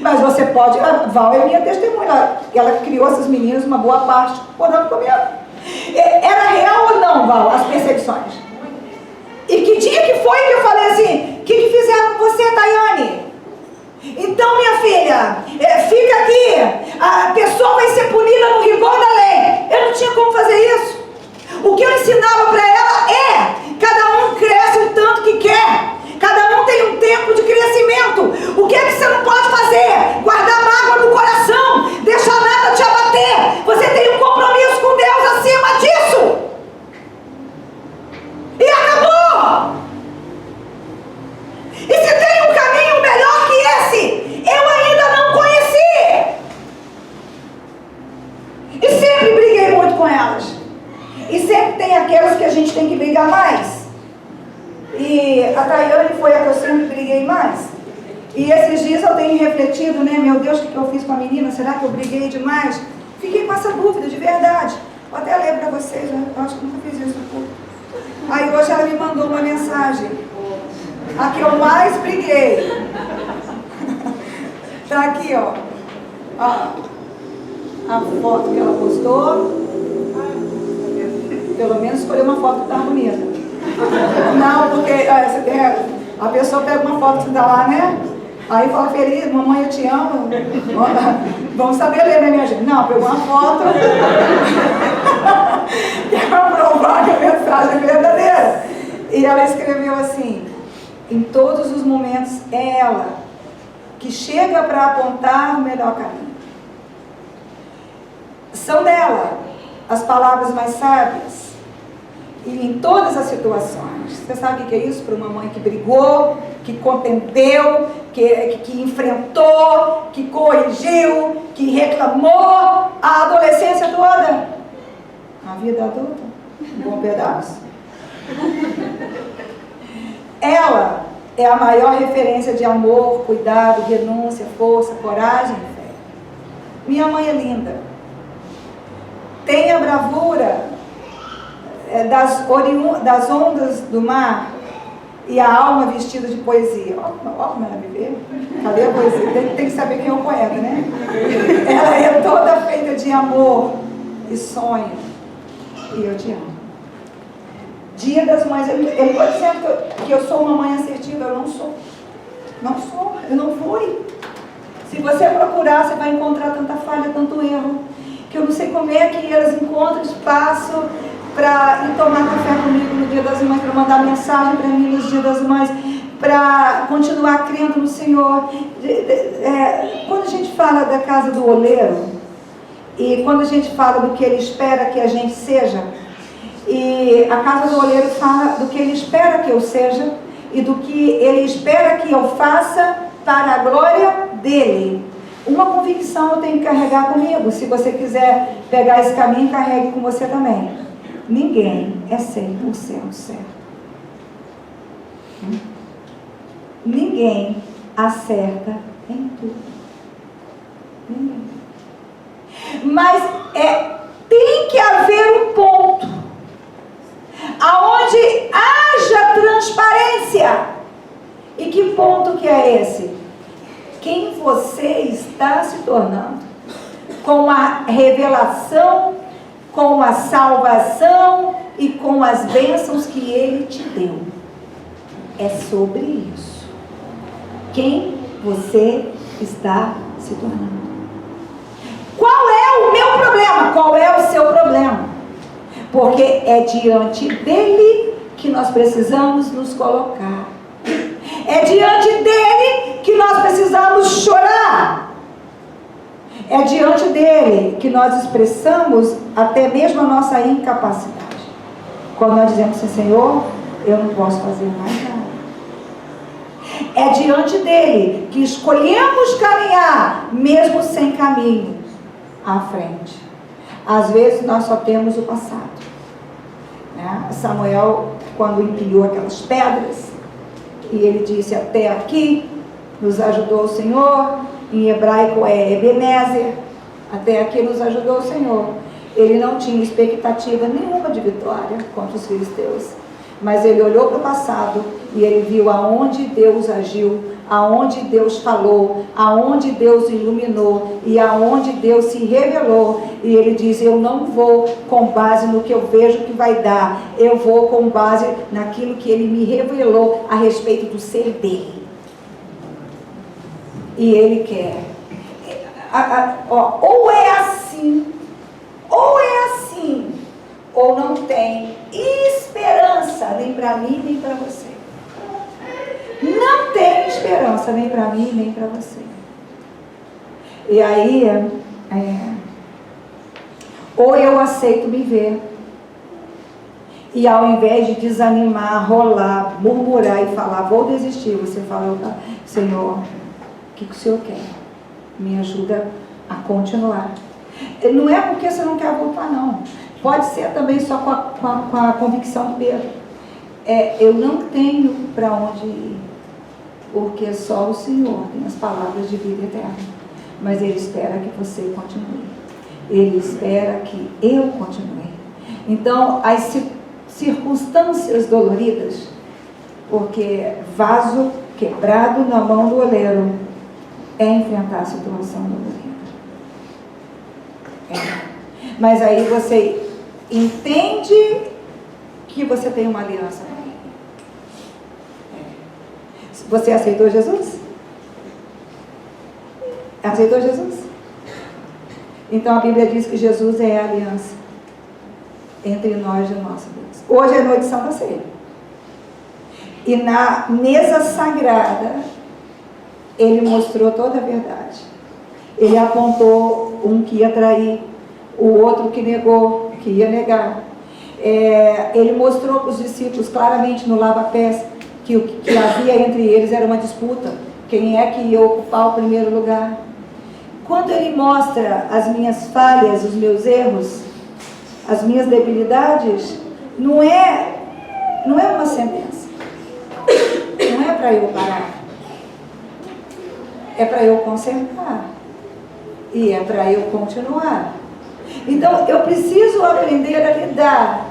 Mas você pode, a Val é minha testemunha, ela criou essas meninas, uma boa parte, orando comigo. Era real ou não, Val, as perseguições? E que dia que foi que eu falei assim: o que fizeram com você, Tayane? Então, minha filha, fica aqui, a pessoa vai ser punida no rigor da lei. Eu não tinha como fazer isso. O que eu ensinava para ela é: cada um cresce o tanto que quer. Cada um tem um tempo de crescimento. O que é que você não pode fazer? Guardar mágoa no coração, deixar nada te abater. Você tem um compromisso com Deus acima disso. E acabou. E se tem um caminho melhor que esse, eu ainda não conheci. E sempre briguei muito com elas. E sempre tem aquelas que a gente tem que brigar mais. E a Tayane foi a que eu sempre briguei mais. E esses dias eu tenho refletido, né? Meu Deus, o que eu fiz com a menina? Será que eu briguei demais? Fiquei com essa dúvida, de verdade. Vou até ler para vocês, eu acho que nunca fiz isso no culto. Aí hoje ela me mandou uma mensagem. A que eu mais briguei. Tá aqui, ó. A foto que ela postou. Pelo menos escolheu uma foto que estava bonita. Não, porque a pessoa pega uma foto que está lá, né? Aí fala: feliz, mamãe, eu te amo. Vamos saber ler, né, minha gente? Não, pegou uma foto. Quer provar que a mensagem é verdadeira. E ela escreveu assim: em todos os momentos é ela que chega para apontar o melhor caminho. São dela as palavras mais sábias. E em todas as situações. Você sabe o que é isso para uma mãe que brigou, que contendeu, que enfrentou, que corrigiu, que reclamou a adolescência toda? A vida adulta, um bom pedaço. Ela é a maior referência de amor, cuidado, renúncia, força, coragem e fé. Minha mãe é linda. Tem a bravura das ondas do mar e a alma vestida de poesia. Olha como ela me vê. Cadê a poesia? Tem que saber quem é o poeta, né? Ela é toda feita de amor e sonho. E eu te amo. Dia das Mães. Ele pode dizer que eu sou uma mãe assertiva. Eu não sou. Não sou. Eu não fui. Se você procurar, você vai encontrar tanta falha, tanto erro, que eu não sei como é que elas encontram espaço para ir tomar café comigo no Dia das Mães, para mandar mensagem para mim nos Dia das Mães, para continuar crendo no Senhor. Quando a gente fala da casa do oleiro, e quando a gente fala do que Ele espera que a gente seja, e a casa do oleiro fala do que Ele espera que eu seja, e do que Ele espera que eu faça para a glória dEle. Uma convicção eu tenho que carregar comigo. Se você quiser pegar esse caminho, carregue com você também. Ninguém é 100% certo. Ninguém acerta em tudo. Ninguém. Mas tem que haver um ponto aonde haja transparência. E que ponto que é esse? Quem você está se tornando com a revelação, com a salvação e com as bênçãos que Ele te deu. É sobre isso. Quem você está se tornando. Qual é o meu problema? Qual é o seu problema? Porque é diante dele que nós precisamos nos colocar. É diante dele que nós precisamos chorar. É diante dele que nós expressamos até mesmo a nossa incapacidade. Quando nós dizemos assim, Senhor, eu não posso fazer mais nada. É diante dele que escolhemos caminhar, mesmo sem caminho à frente. Às vezes nós só temos o passado, né? Samuel, quando empilhou aquelas pedras, e ele disse, até aqui nos ajudou o Senhor, em hebraico é Ebenezer, até aqui nos ajudou o Senhor. Ele não tinha expectativa nenhuma de vitória contra os filisteus, mas ele olhou para o passado e ele viu aonde Deus agiu, aonde Deus falou, aonde Deus iluminou e aonde Deus se revelou. E ele diz, eu não vou com base no que eu vejo que vai dar, eu vou com base naquilo que ele me revelou a respeito do ser dele. E ele quer, ou é assim, ou não tem esperança nem para mim nem para você. Não tem esperança nem para mim nem para você. E aí, ou eu aceito me ver, e ao invés de desanimar, rolar, murmurar e falar, vou desistir, você fala, Senhor, o que o Senhor quer? Me ajuda a continuar. Não é porque você não quer voltar, não. Pode ser também só com a convicção de Pedro. Eu não tenho para onde ir, porque só o Senhor tem as palavras de vida eterna. Mas Ele espera que você continue. Ele espera que eu continue. Então, as circunstâncias doloridas, porque vaso quebrado na mão do oleiro é enfrentar a situação dolorida. Mas aí você entende que você tem uma aliança com Ele. Você aceitou Jesus? Aceitou Jesus? Então a Bíblia diz que Jesus é a aliança entre nós e o nosso Deus. Hoje é noite de Santa Ceia. E na mesa sagrada, Ele mostrou toda a verdade. Ele apontou um que ia trair, o outro que negou, que ia negar. Ele mostrou para os discípulos claramente no lava-pés que o que havia entre eles era uma disputa. Quem é que ia ocupar o primeiro lugar? Quando Ele mostra as minhas falhas, os meus erros, as minhas debilidades, não é uma sentença. Não é para eu parar. É para eu consertar. E é para eu continuar. Então, eu preciso aprender a lidar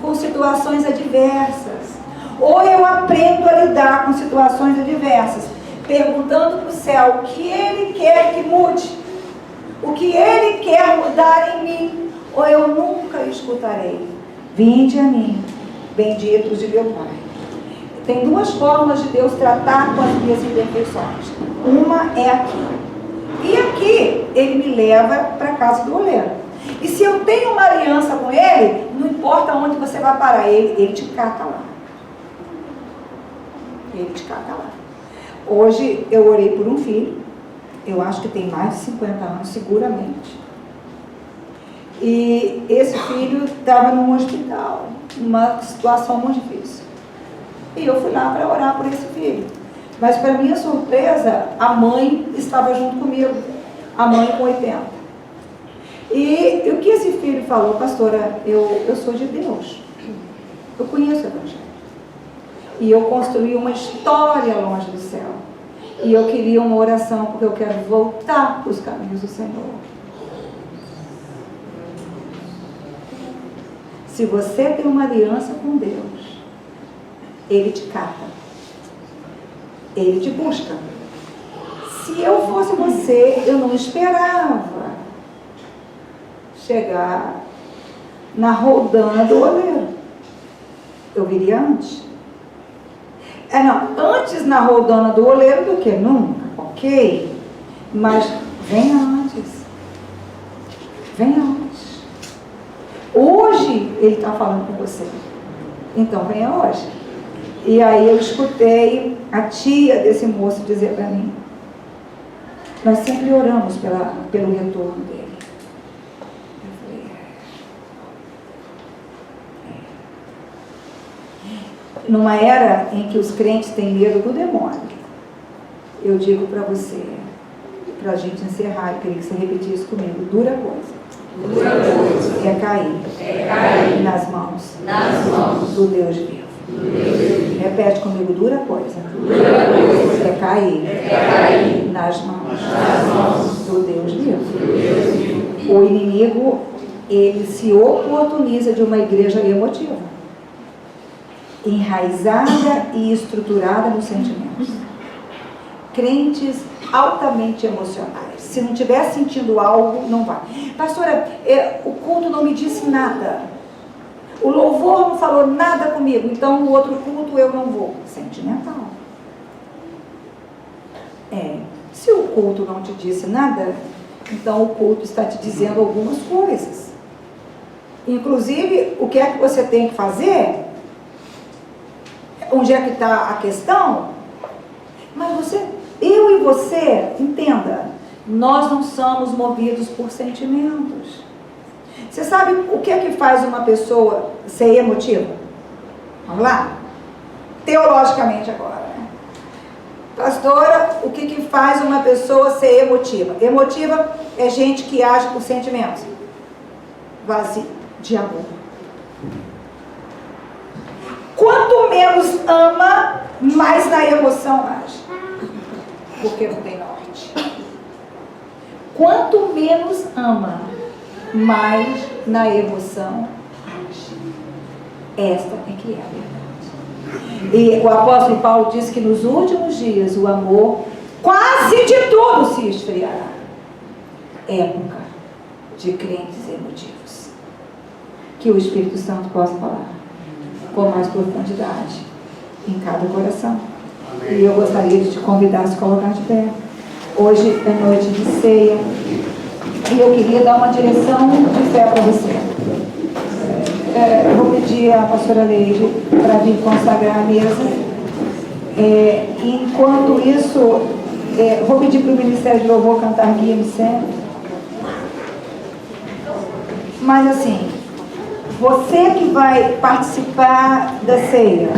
com situações adversas. Ou eu aprendo a lidar com situações adversas, perguntando para o céu o que Ele quer que mude, o que Ele quer mudar em mim, ou eu nunca escutarei. Vinde a mim, benditos de meu Pai. Tem duas formas de Deus tratar com as minhas imperfeições. Uma é aqui. E aqui, Ele me leva para a casa do oleiro. E se eu tenho uma aliança com Ele, não importa onde você vai parar, Ele te cata lá. Ele te cata lá. Hoje eu orei por um filho, eu acho que tem mais de 50 anos, seguramente. E esse filho estava num hospital, numa situação muito difícil. E eu fui lá para orar por esse filho. Mas, para minha surpresa, a mãe estava junto comigo, a mãe com 80. E o que esse filho falou, pastora, eu sou de Deus, eu conheço o Evangelho. E eu construí uma história longe do céu. E eu queria uma oração, porque eu quero voltar para os caminhos do Senhor. Se você tem uma aliança com Deus, Ele te cata. Ele te busca. Se eu fosse você, eu não esperava chegar na roldana do oleiro. Eu viria antes. Antes na roldana do oleiro do que nunca, ok? Mas venha antes. Venha antes. Hoje ele está falando com você. Então venha hoje. E aí eu escutei a tia desse moço dizer para mim: nós sempre oramos pelo retorno dele. Eu falei: numa era em que os crentes têm medo do demônio, eu digo para você, para a gente encerrar, eu queria que você repetisse comigo: dura coisa. É cair nas mãos do Deus vivo. Repete comigo: dura coisa. É cair nas mãos do Deus vivo. O inimigo, ele se oportuniza de uma igreja emotiva, enraizada e estruturada nos sentimentos. Crentes altamente emocionais. Se não estiver sentindo algo, não vai. Pastora, o culto não me disse nada. O louvor não falou nada comigo, então no outro culto eu não vou. Sentimental. Se o culto não te disse nada, então o culto está te dizendo algumas coisas. Inclusive, o que é que você tem que fazer? Onde é que está a questão? Mas eu e você, entenda, nós não somos movidos por sentimentos. Você sabe o que é que faz uma pessoa ser emotiva? Vamos lá? Teologicamente agora, né? Pastora, o que faz uma pessoa ser emotiva? Emotiva é gente que age por sentimentos. Vazio de amor. Quanto menos ama, mais na emoção age. Porque não tem norte. Quanto menos ama, mais na emoção age. Esta é que é a verdade. E o apóstolo Paulo diz que nos últimos dias o amor quase de tudo se esfriará. Época de crentes emotivos. Que o Espírito Santo possa falar com mais profundidade em cada coração. E eu gostaria de te convidar a se colocar de pé. Hoje é noite de ceia e eu queria dar uma direção de fé para você. Eu vou pedir à pastora Leide para vir consagrar a mesa. Enquanto isso, vou pedir para o Ministério de Louvor cantar Guia-me Sempre. Mas assim, você que vai participar da ceia,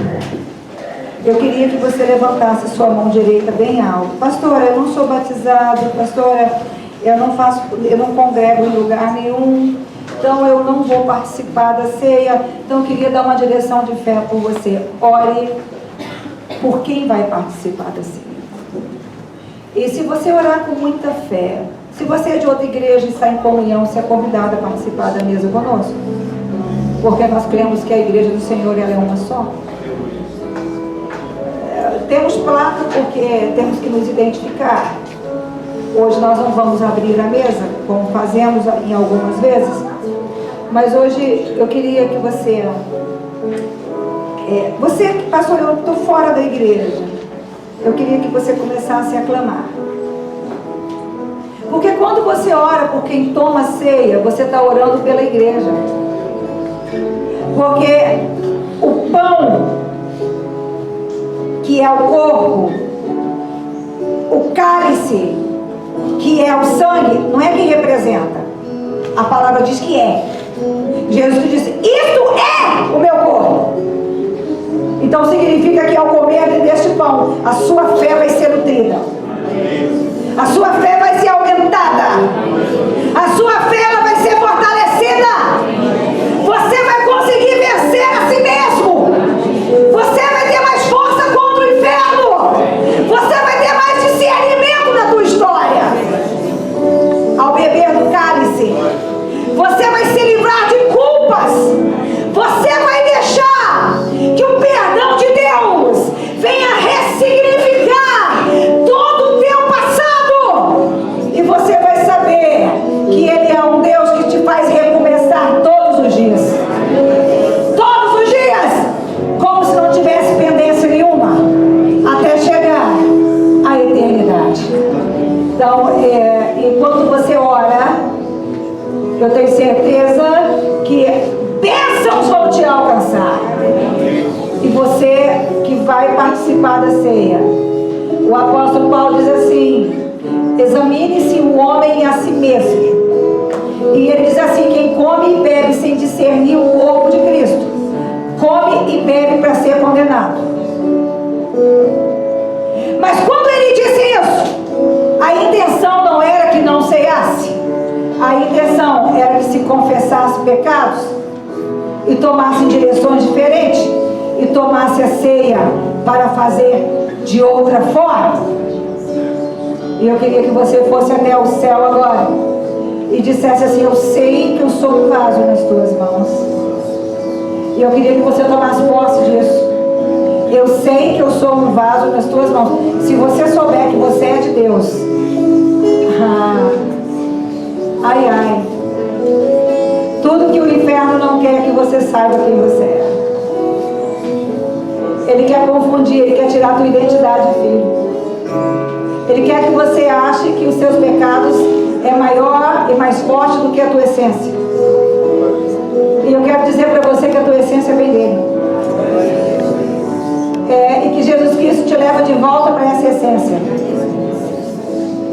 eu queria que você levantasse sua mão direita bem alto. Pastora, eu não sou batizado. Pastora, eu não congrego em lugar nenhum. Então eu não vou participar da ceia. Então eu queria dar uma direção de fé por você. Ore por quem vai participar da ceia. E se você orar com muita fé, se você é de outra igreja e está em comunhão, você é convidado a participar da mesa conosco. Porque nós cremos que a igreja do Senhor ela é uma só. Temos placa porque temos que nos identificar. Hoje nós não vamos abrir a mesa, como fazemos em algumas vezes. Mas hoje eu queria que você que pastor, eu estou fora da igreja. Eu queria que você começasse a clamar. Porque quando você ora por quem toma ceia, você está orando pela igreja. Porque o pão, que é o corpo, o cálice, que é o sangue, não é quem representa. A palavra diz que é. Jesus disse: isto é o meu corpo. Então significa que ao comer deste pão, a sua fé vai ser nutrida. A sua fé vai ser aumentada. A sua fé ela vai ser fortalecida. Você vai conseguir vencer a si mesmo. Você vai ter mais força contra o inferno. Você vai ter mais discernimento na tua história. Ao beber do cálice, você vai se livrar de culpas. Você vai deixar que o perdão de Deus venha ressignificar todo o teu passado. E você vai saber que Ele é um participar da ceia. O apóstolo Paulo diz assim: examine-se o homem a si mesmo. E ele diz assim: quem come e bebe sem discernir o corpo de Cristo, come e bebe para ser condenado. Mas quando ele disse isso, a intenção não era que não ceiasse. A intenção era que se confessasse pecados e tomasse direções diferentes e tomasse a ceia para fazer de outra forma. E eu queria que você fosse até o céu agora e dissesse assim: eu sei que eu sou um vaso nas tuas mãos. E eu queria que você tomasse posse disso. Eu sei que eu sou um vaso nas tuas mãos. Se você souber que você é de Deus, ai, ai, tudo que o inferno não quer é que você saiba quem você é. Ele quer confundir, ele quer tirar a tua identidade, filho. Ele quer que você ache que os seus pecados é maior e mais forte do que a tua essência. E eu quero dizer para você que a tua essência vem dele. E que Jesus Cristo te leva de volta para essa essência.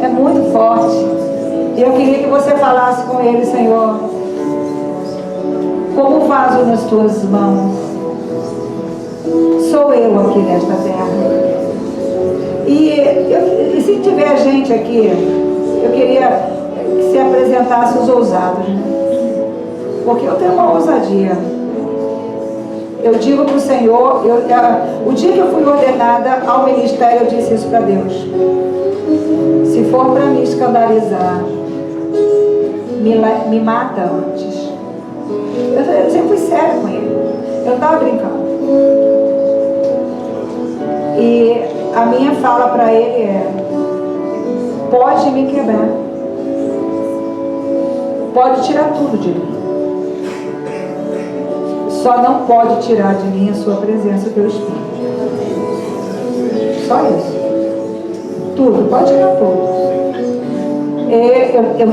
É muito forte. E eu queria que você falasse com ele: Senhor, como vaso nas tuas mãos, sou eu aqui nesta terra. E se tiver gente aqui, eu queria que se apresentasse os ousados, né? Porque eu tenho uma ousadia. Eu digo para o Senhor, o dia que eu fui ordenada ao ministério, eu disse isso para Deus: se for para me escandalizar, me mata antes. Eu sempre fui séria com ele, eu não estava brincando. E a minha fala para ele é: pode me quebrar, pode tirar tudo de mim, só não pode tirar de mim a sua presença, o teu Espírito. Só isso. Tudo, pode tirar tudo.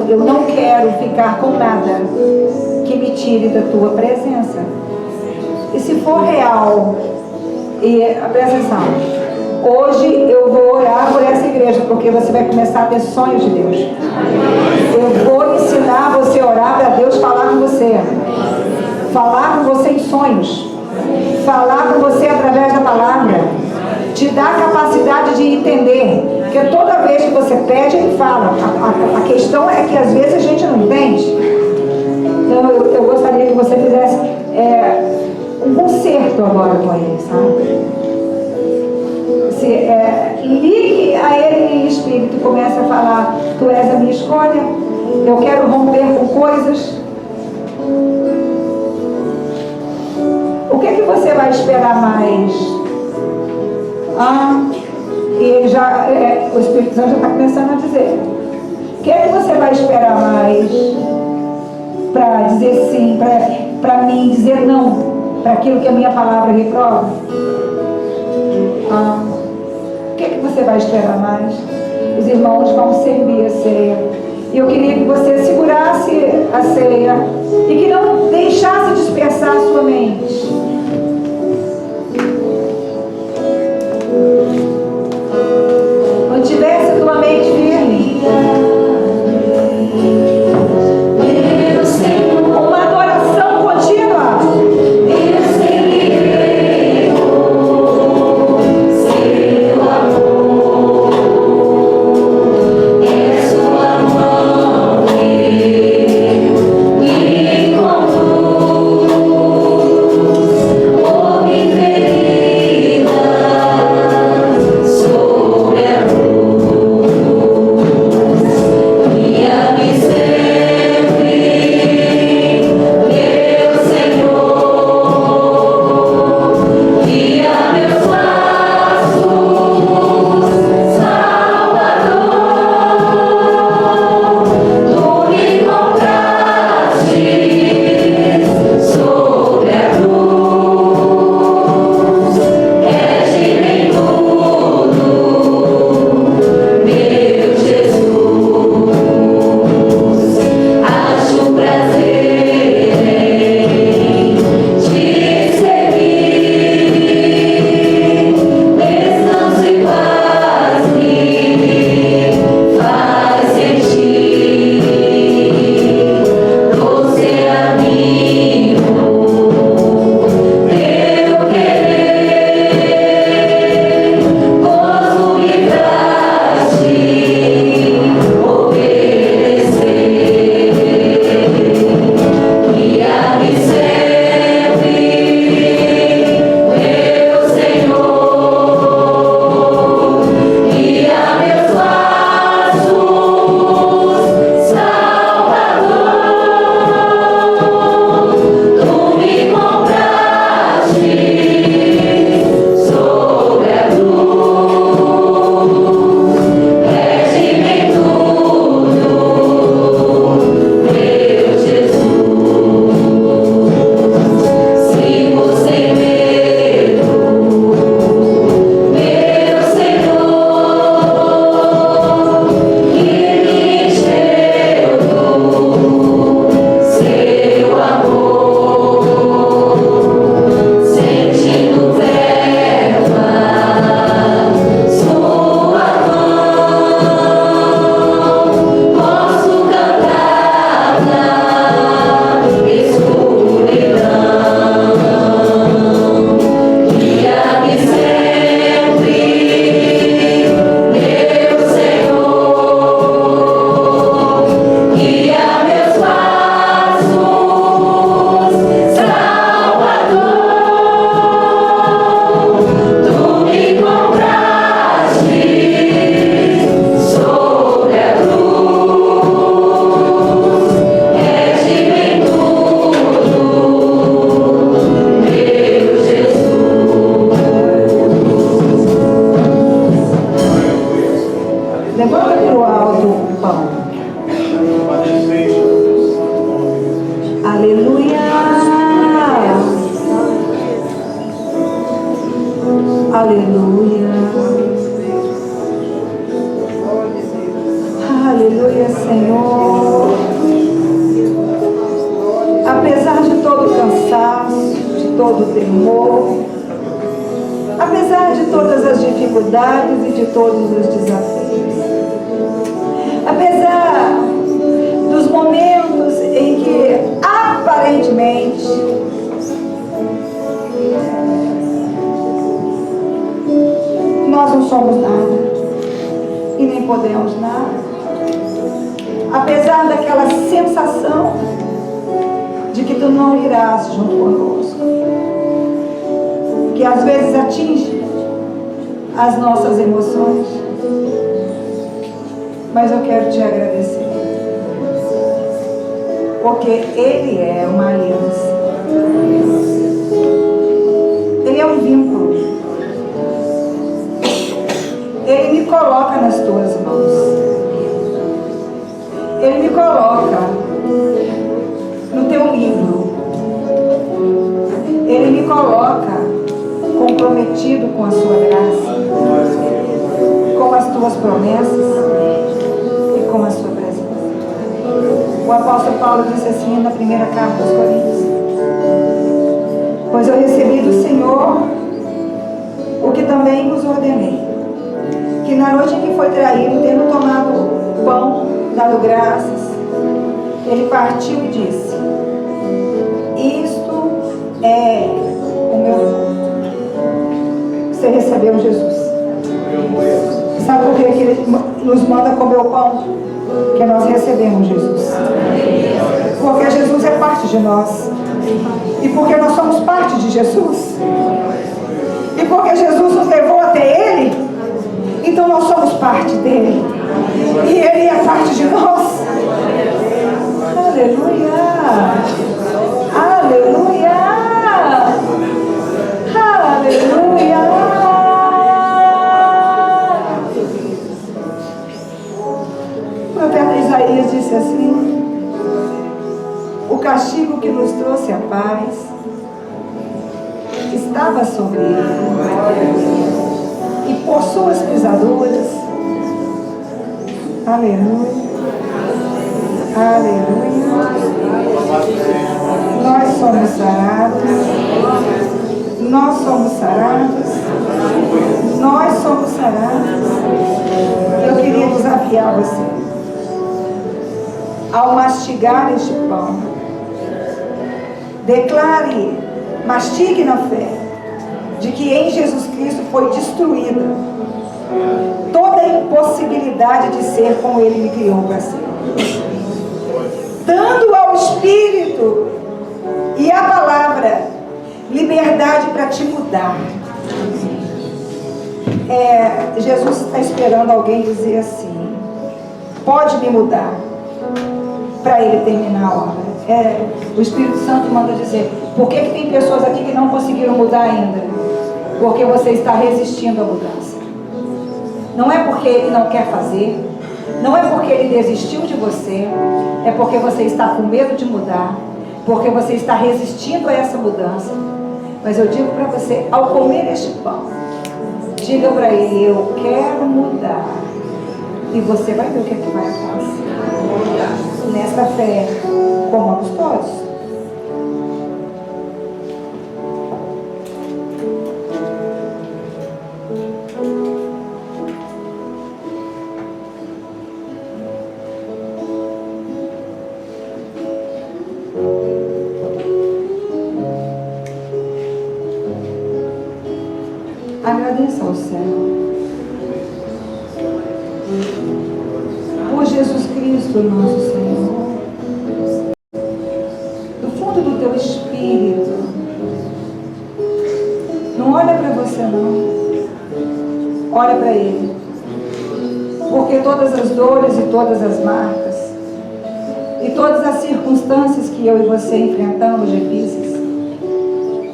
Eu não quero ficar com nada que me tire da tua presença. E se for real, presta atenção, hoje eu vou orar por essa igreja, porque você vai começar a ter sonhos de Deus. Eu vou ensinar você a orar para Deus falar com você. Falar com você em sonhos. Falar com você através da palavra. Te dá a capacidade de entender. Porque toda vez que você pede, ele fala. A questão é que às vezes a gente não entende. Então eu gostaria que você fizesse um concerto agora com ele, sabe? Ligue a ele em espírito e comece a falar: tu és a minha escolha, eu quero romper com coisas. O que é que você vai esperar mais? E ele já, o Espírito Santo já está começando a dizer: o que é que você vai esperar mais para dizer sim, para mim dizer não para aquilo que a minha palavra reprova? O que é que você vai esperar mais? Os irmãos vão servir a ceia. E eu queria que você segurasse a ceia e que não deixasse dispersar a sua mente. Mantivesse a tua mente firme. Uma adoração contínua. Conduz temor, apesar de todas as dificuldades e de todos os desafios, apesar dos momentos em que aparentemente nós não somos nada e nem podemos nada, apesar daquela sensação de que tu não irás junto conosco, que às vezes atinge as nossas emoções, mas eu quero te agradecer, porque Ele é uma aliança, Ele é um vínculo, Ele me coloca nas tuas mãos, Ele me coloca no teu livro, Ele me coloca comprometido com a sua graça, com as tuas promessas e com a sua presença. O apóstolo Paulo disse assim na primeira carta aos Coríntios: pois eu recebi do Senhor o que também vos ordenei, que na noite em que foi traído, tendo tomado o pão, dado graças, ele partiu e disse: isto é o meu corpo. Você recebeu Jesus. Sabe por que Ele nos manda comer o pão? Porque nós recebemos Jesus. Porque Jesus é parte de nós. E porque nós somos parte de Jesus. E porque Jesus nos levou até Ele, então nós somos parte dele. E Ele é parte de nós. Aleluia! Aleluia! Aleluia! O profeta Isaías disse assim: o castigo que nos trouxe a paz estava sobre ele, e por suas pisaduras, aleluia, aleluia, nós somos sarados, nós somos sarados, nós somos sarados. Eu queria desafiar você, ao mastigar este pão, declare, mastigue na fé, de que em Jesus Cristo foi destruída toda a impossibilidade de ser como Ele me criou para ser, dando ao Espírito e à palavra liberdade para te mudar. Jesus está esperando alguém dizer assim: pode me mudar, para Ele terminar a obra. O Espírito Santo manda dizer: por que tem pessoas aqui que não conseguiram mudar ainda? Porque você está resistindo à mudança. Não é porque Ele não quer fazer, não é porque Ele desistiu de você, é porque você está com medo de mudar, porque você está resistindo a essa mudança. Mas eu digo para você, ao comer este pão, diga para Ele: eu quero mudar, e você vai ver o que vai acontecer. Nesta fé, comamos todos. Agradeça ao céu por Jesus Cristo, nosso Senhor. Do fundo do teu espírito, não olha para você não, olha para Ele, porque todas as dores e todas as marcas e todas as circunstâncias que eu e você enfrentamos difíceis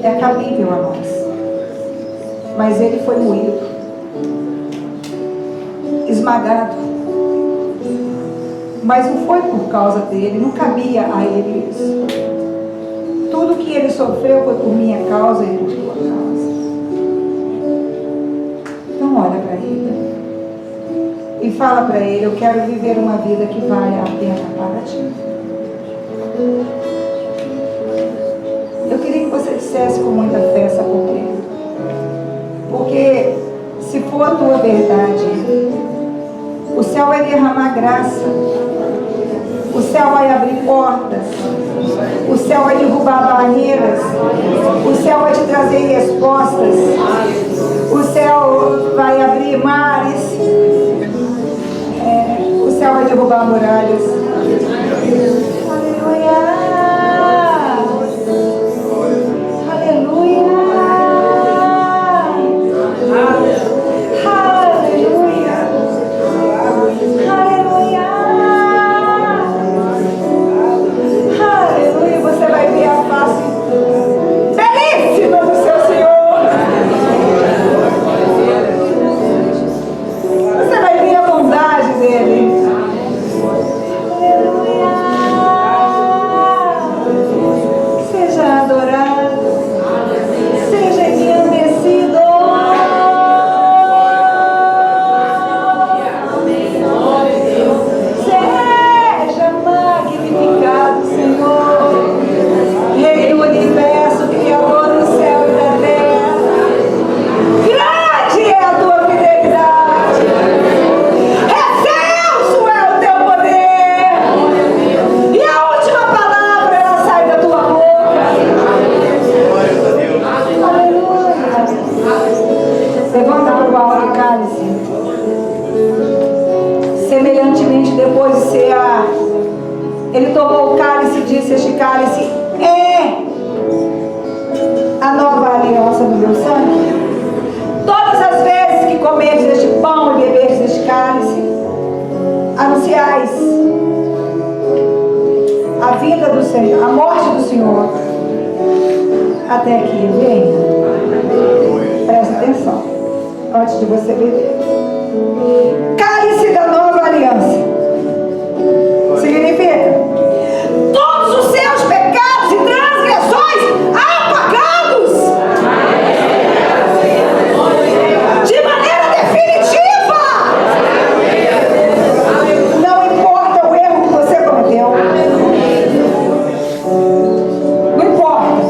é cabível a nós. Mas Ele foi moído, esmagado. Mas não foi por causa dele, não cabia a Ele isso. Tudo que Ele sofreu foi por minha causa e por tua causa. Então olha para Ele e fala para Ele: eu quero viver uma vida que vale a pena para ti. Eu queria que que você dissesse com muita fé, sabe por quê? Porque se for a tua verdade, o céu vai derramar graça, o céu vai abrir portas, o céu vai derrubar barreiras, o céu vai te trazer respostas, o céu vai abrir mares, o céu vai derrubar muralhas. Aleluia! Aleluia! Ele tomou o cálice e disse: este cálice é a nova aliança no meu sangue. Todas as vezes que comerdes este pão e beberdes este cálice, anunciais a vinda do Senhor, a morte do Senhor, até que Ele venha. Preste atenção, antes de você beber. Cálice da nova aliança significa todos os seus pecados e transgressões apagados de maneira definitiva. Não importa o erro que você cometeu, não importa.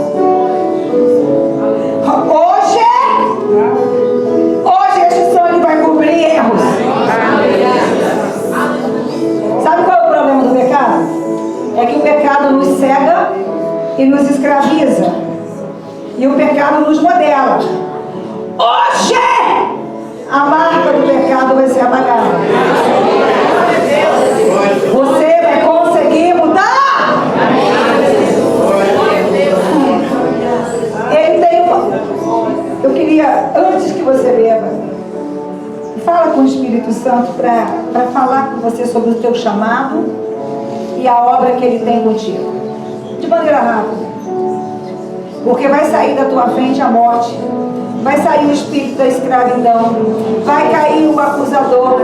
Hoje este sangue vai cobrir erros. Sabe qual é o problema do pecado? É que o pecado nos cega e nos escraviza. E o pecado nos modela. Hoje, a marca do pecado vai ser apagada. Você vai conseguir mudar. Ele tem uma... Eu queria, antes que você beba, fala com o Espírito Santo para falar com você sobre o teu chamado e a obra que Ele tem contigo, de maneira rápida, porque vai sair da tua frente a morte, vai sair o espírito da escravidão, vai cair o acusador,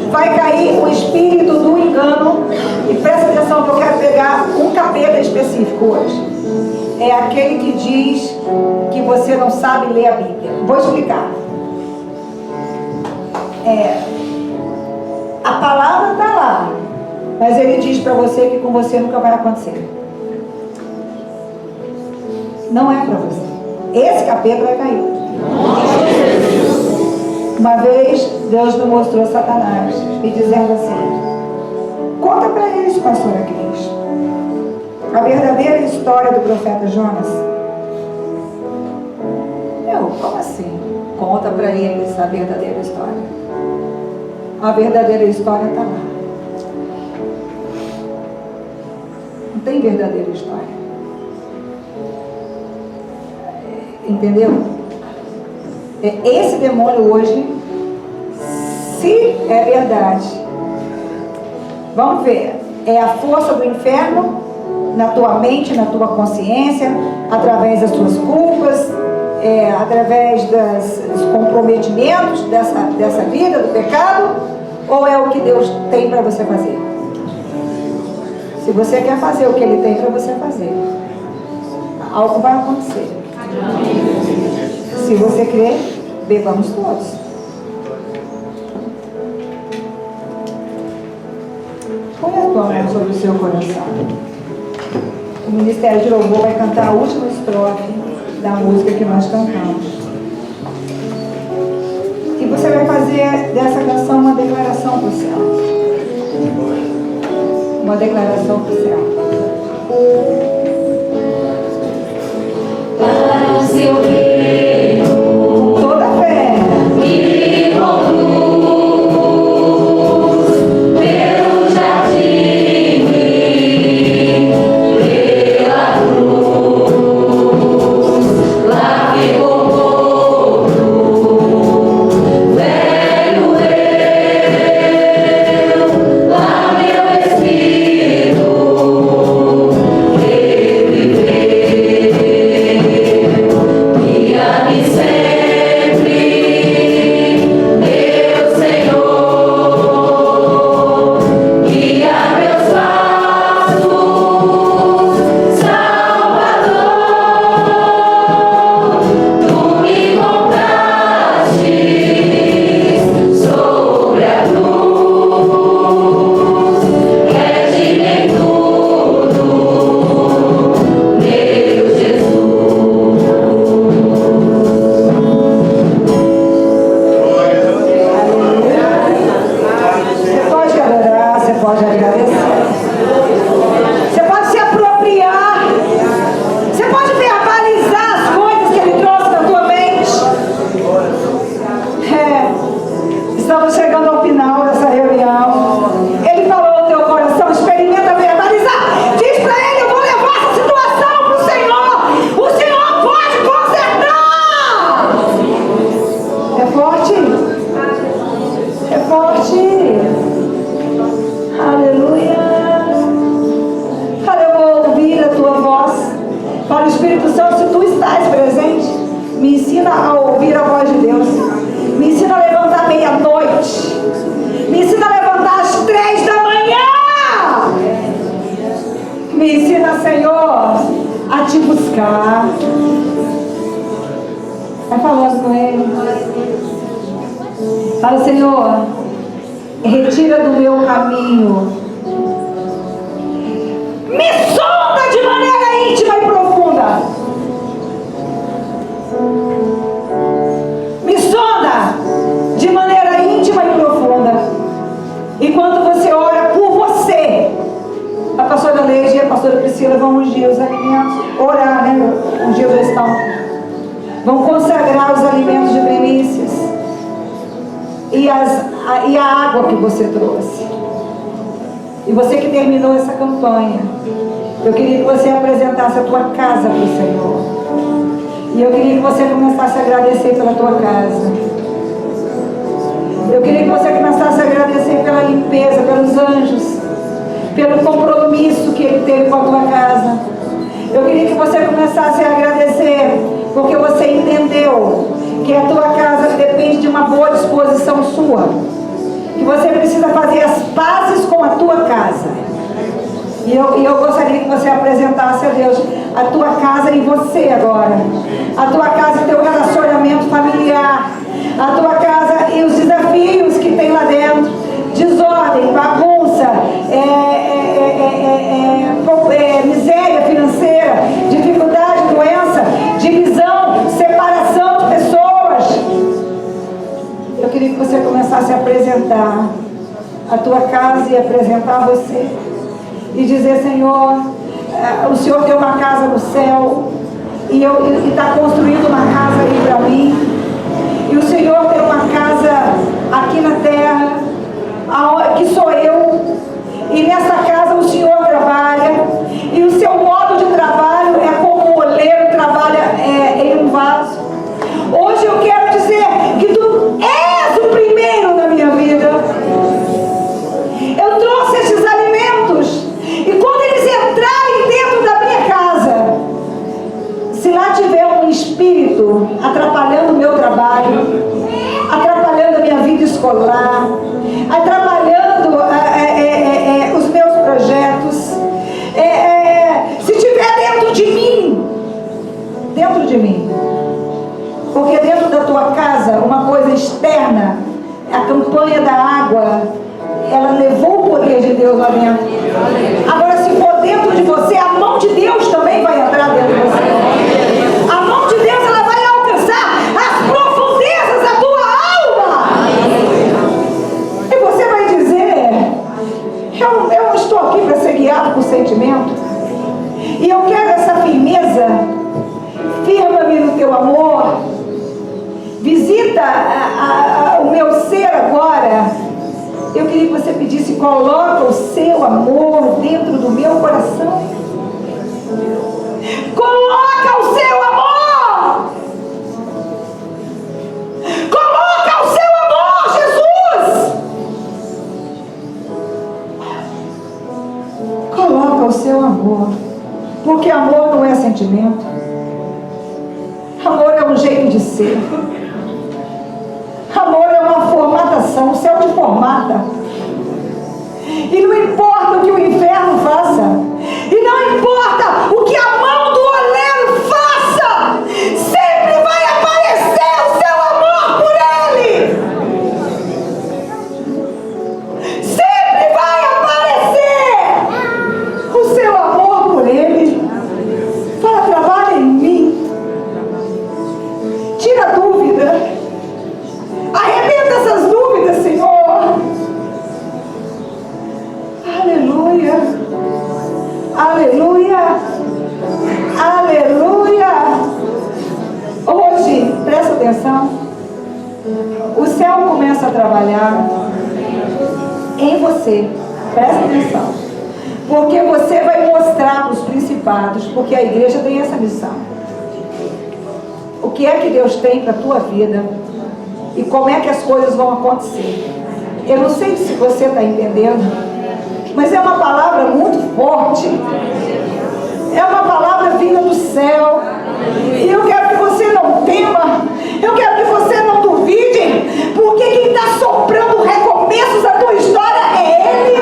vai cair o espírito do engano. E presta atenção que eu quero pegar um capeta específico hoje. É aquele que diz que você não sabe ler a Bíblia. Vou explicar. A palavra está lá, mas ele diz para você que com você nunca vai acontecer. Não é para você. Esse capeta vai cair. Uma vez Deus me mostrou Satanás me dizendo assim: conta para eles, pastora Cris, a verdadeira história do profeta Jonas. Como assim? Conta para eles a verdadeira história. A verdadeira história está lá. Não tem verdadeira história. Entendeu? Esse demônio hoje, se é verdade, vamos ver, é a força do inferno na tua mente, na tua consciência, através das tuas culpas, através dos comprometimentos dessa vida, do pecado, ou é o que Deus tem para você fazer? Se você quer fazer o que Ele tem para você fazer, algo vai acontecer. Se você crer, bebamos todos. Põe a tua mão sobre o seu coração. O Ministério de Louvor vai cantar a última estrofe. da música que nós cantamos. E você vai fazer dessa canção uma declaração para o céu. Uma declaração para o céu. Para o seu reino, Toda fé. me conduz pelo jardim, pela cruz, lá ficou morto, velho eu, lá meu espírito guia-me sempre, meu Senhor, guia meus passos, Salvador. Tu me compraste sobre a cruz, redime tudo, meu Jesus. Você pode adorar, você pode agradecer. Você pode se apropriar. Você pode verbalizar as coisas que Ele trouxe na tua mente. Estamos chegando ao final dessa reunião. Ele falou no teu coração, experimenta verbalizar. Diz para Ele, eu vou levar essa situação para o Senhor. O Senhor pode consertar. É forte? É forte. Aleluia. Cara, eu vou ouvir a tua voz. Fala, Espírito Santo, se tu estás presente, me ensina a ouvir a voz de Deus. Me ensina a levantar meia-noite. Me ensina a levantar às 3 da manhã. Me ensina, Senhor, a te buscar. Vai falando com Ele. Fala, Senhor, retira do meu caminho. Me sonda de maneira íntima e profunda. Me sonda de maneira íntima e profunda. E quando você ora por você, a pastora Leide e a pastora Priscila vão ungir os alimentos, orar, né? Ungir o estão. Vão consagrar os alimentos de primícias. E a água que você trouxe. E você que terminou essa campanha, eu queria que você apresentasse a tua casa para o Senhor. E eu queria que você começasse a agradecer pela tua casa. Eu queria que você começasse a agradecer pela limpeza, pelos anjos, pelo compromisso que Ele teve com a tua casa. Eu queria que você começasse a agradecer porque você entendeu que a tua casa depende de uma boa disposição sua, que você precisa fazer as pazes com a tua casa. E eu gostaria que você apresentasse a Deus a tua casa e você agora, a tua casa e teu relacionamento familiar, a tua casa e os desafios que tem lá dentro, desordem, bagunça, miséria financeira, dificuldade, doença, divisão, separação de pessoas. Eu queria que você começasse a apresentar a tua casa e apresentar você e dizer, Senhor, o Senhor deu uma casa no céu e está construindo uma casa aí para mim, e o Senhor tem uma casa aqui na terra que sou eu, e nessa casa o Senhor trabalha, e o seu modo de trabalho é como o oleiro trabalha em um vaso. Hoje eu quero dizer que tu és o primeiro na minha vida. Eu trouxe esses alimentos, e quando eles entrarem dentro da minha casa, se lá tiver um espírito atrapalhando o meu trabalho, atrapalhando a minha vida escolar, atrapalhando os meus projetos, se tiver dentro de mim, porque dentro da tua casa, uma coisa externa, a campanha da água, ela levou o poder de Deus lá dentro. Agora, se for dentro de você, a mão de Deus também vai entrar dentro de você. A mão de sentimento. E eu quero essa firmeza. Firma-me no teu amor. Visita o meu ser agora. Eu queria que você pedisse: coloca o seu amor dentro do meu coração. Coloca o seu amor. Coloca o seu amor, Jesus. Coloca o seu amor. Porque amor não é sentimento. Amor é um jeito de ser. Amor é uma formatação. O céu te formata. E não importa o que o inferno faça. E não importa o que a mão do oleiro faça. Sempre vai aparecer o seu amor por ele. Sempre vai aparecer o seu amor por ele. Fala: trabalha em mim. Tira a dúvida. Arrebenta essas dúvidas, Senhor. Aleluia. Aleluia. Aleluia. Hoje, presta atenção. O céu começa a trabalhar em você. Presta atenção. Porque você vai mostrar para os principados, porque a igreja tem essa missão. O que é que Deus tem para a tua vida e como é que as coisas vão acontecer. Eu não sei se você está entendendo, mas é uma palavra muito forte. É uma palavra vinda do céu. E eu quero que você não tema. Eu quero que você não duvide. Porque quem está soprando recomeços da tua história é Ele.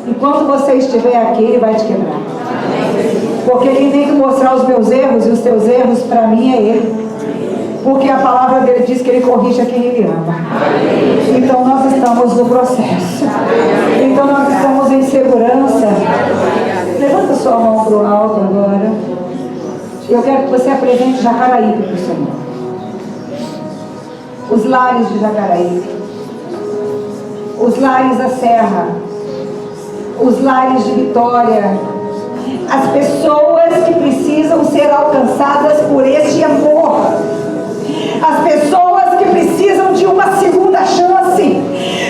Enquanto você estiver aqui, Ele vai te quebrar. Porque quem tem que mostrar os meus erros e os teus erros para mim é Ele. Porque a palavra dele diz que Ele corrige a quem Ele ama. Então nós estamos no processo. Então nós estamos em segurança. Levanta sua mão para o alto agora. Eu quero que você apresente Jacaraípe para o Senhor. Os lares de Jacaraípe. Os lares da Serra. Os lares de Vitória, as pessoas que precisam ser alcançadas por este amor, as pessoas que precisam de uma segunda chance,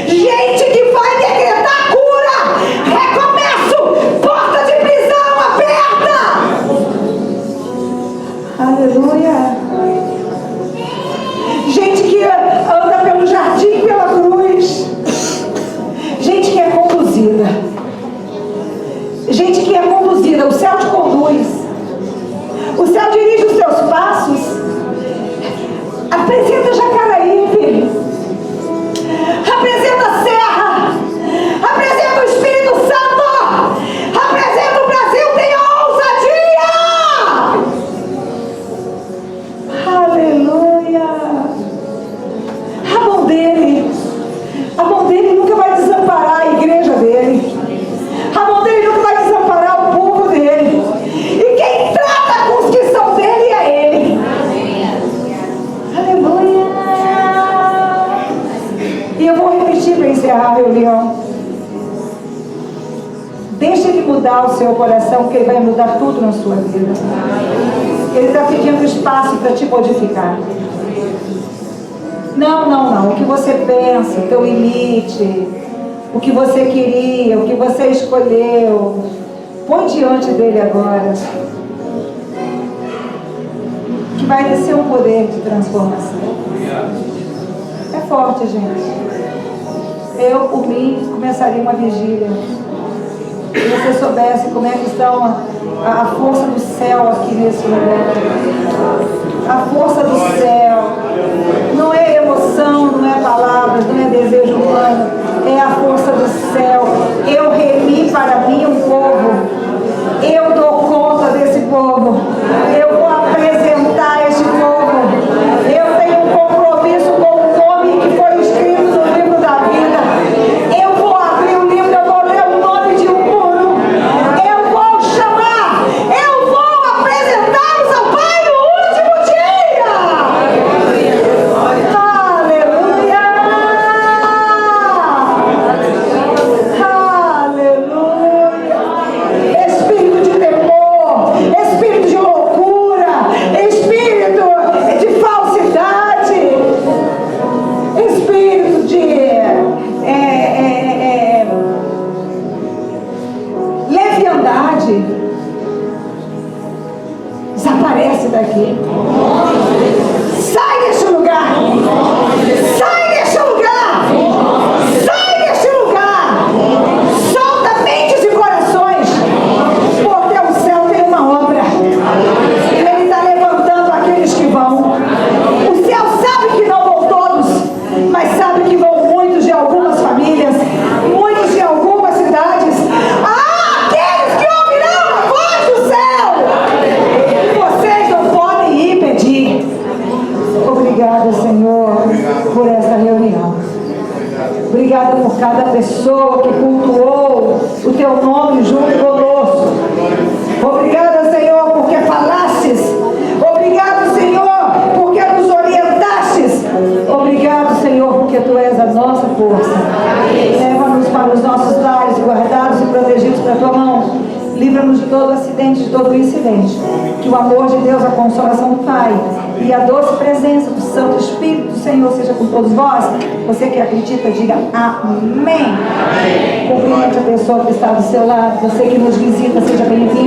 gente que vai decretar cura, recomeço, porta de prisão aberta. Aleluia. Gente que anda pelo jardim, pela cruz, gente que é conduzida. Gente que é conduzida, o céu te conduz. O céu dirige os teus passos. Apresenta Jacaraípe. Apresenta a Serra. Apresenta o Espírito Santo. Apresenta o Brasil, tem ousadia. Aleluia. A mão dele nunca vai desamparar a igreja dele. A mão dele nunca vai desamparar o povo dele. E quem trata com os que são dele é Ele. Aleluia. E eu vou repetir para encerrar a reunião. Deixa Ele mudar o seu coração, que Ele vai mudar tudo na sua vida. Ele está pedindo espaço para te modificar. Não. O que você pensa, o teu limite, o que você queria, o que você escolheu, põe diante dele agora. Que vai descer um poder de transformação. É forte, gente. Eu, por mim, começaria uma vigília. Se você soubesse como é que está a força do céu aqui nesse lugar. A força do céu. Não é emoção, não é palavras, não é desejo humano. É a força do céu. Eu remi para mim um povo. Eu dou conta desse povo. Eu vou apresentar este povo. Eu tenho um compromisso com o nome que foi escrito no livro da vida. Eu vou abrir o livro, eu vou ler o nome de um por um. Eu vou chamar. Eu vou apresentá-los ao Pai no último dia. Aleluia! Aleluia! Espírito de temor, espírito de loucura, espírito de falsidade, espírito de leviandade, desaparece daqui. Sai deste lugar! Sai deste lugar! Sai deste lugar! Solta mentes e corações, porque o céu tem uma obra. Ele está levantando aqueles que vão. O céu sabe que não vão todos, mas sabe que vão muitos de algumas famílias, muitos de algumas cidades. Aqueles que ouvirão a voz do céu. Vocês não podem ir pedir. Obrigada, Senhor, por essa reunião. Obrigada por cada pessoa que cultuou o teu nome junto conosco. Obrigada, Senhor, porque falastes. Obrigado, Senhor, porque nos orientastes. Obrigado, Senhor, porque tu és a nossa força. Leva-nos para os nossos lares, guardados e protegidos pela tua mão. Livra-nos de todo acidente, de todo incidente. Que o amor de Deus, a consolação do Pai e a doce presença do Santo Espírito do Senhor seja com todos vós. Você que acredita, diga amém. Cumprimente a pessoa que está do seu lado. Você que nos visita, seja bem-vindo.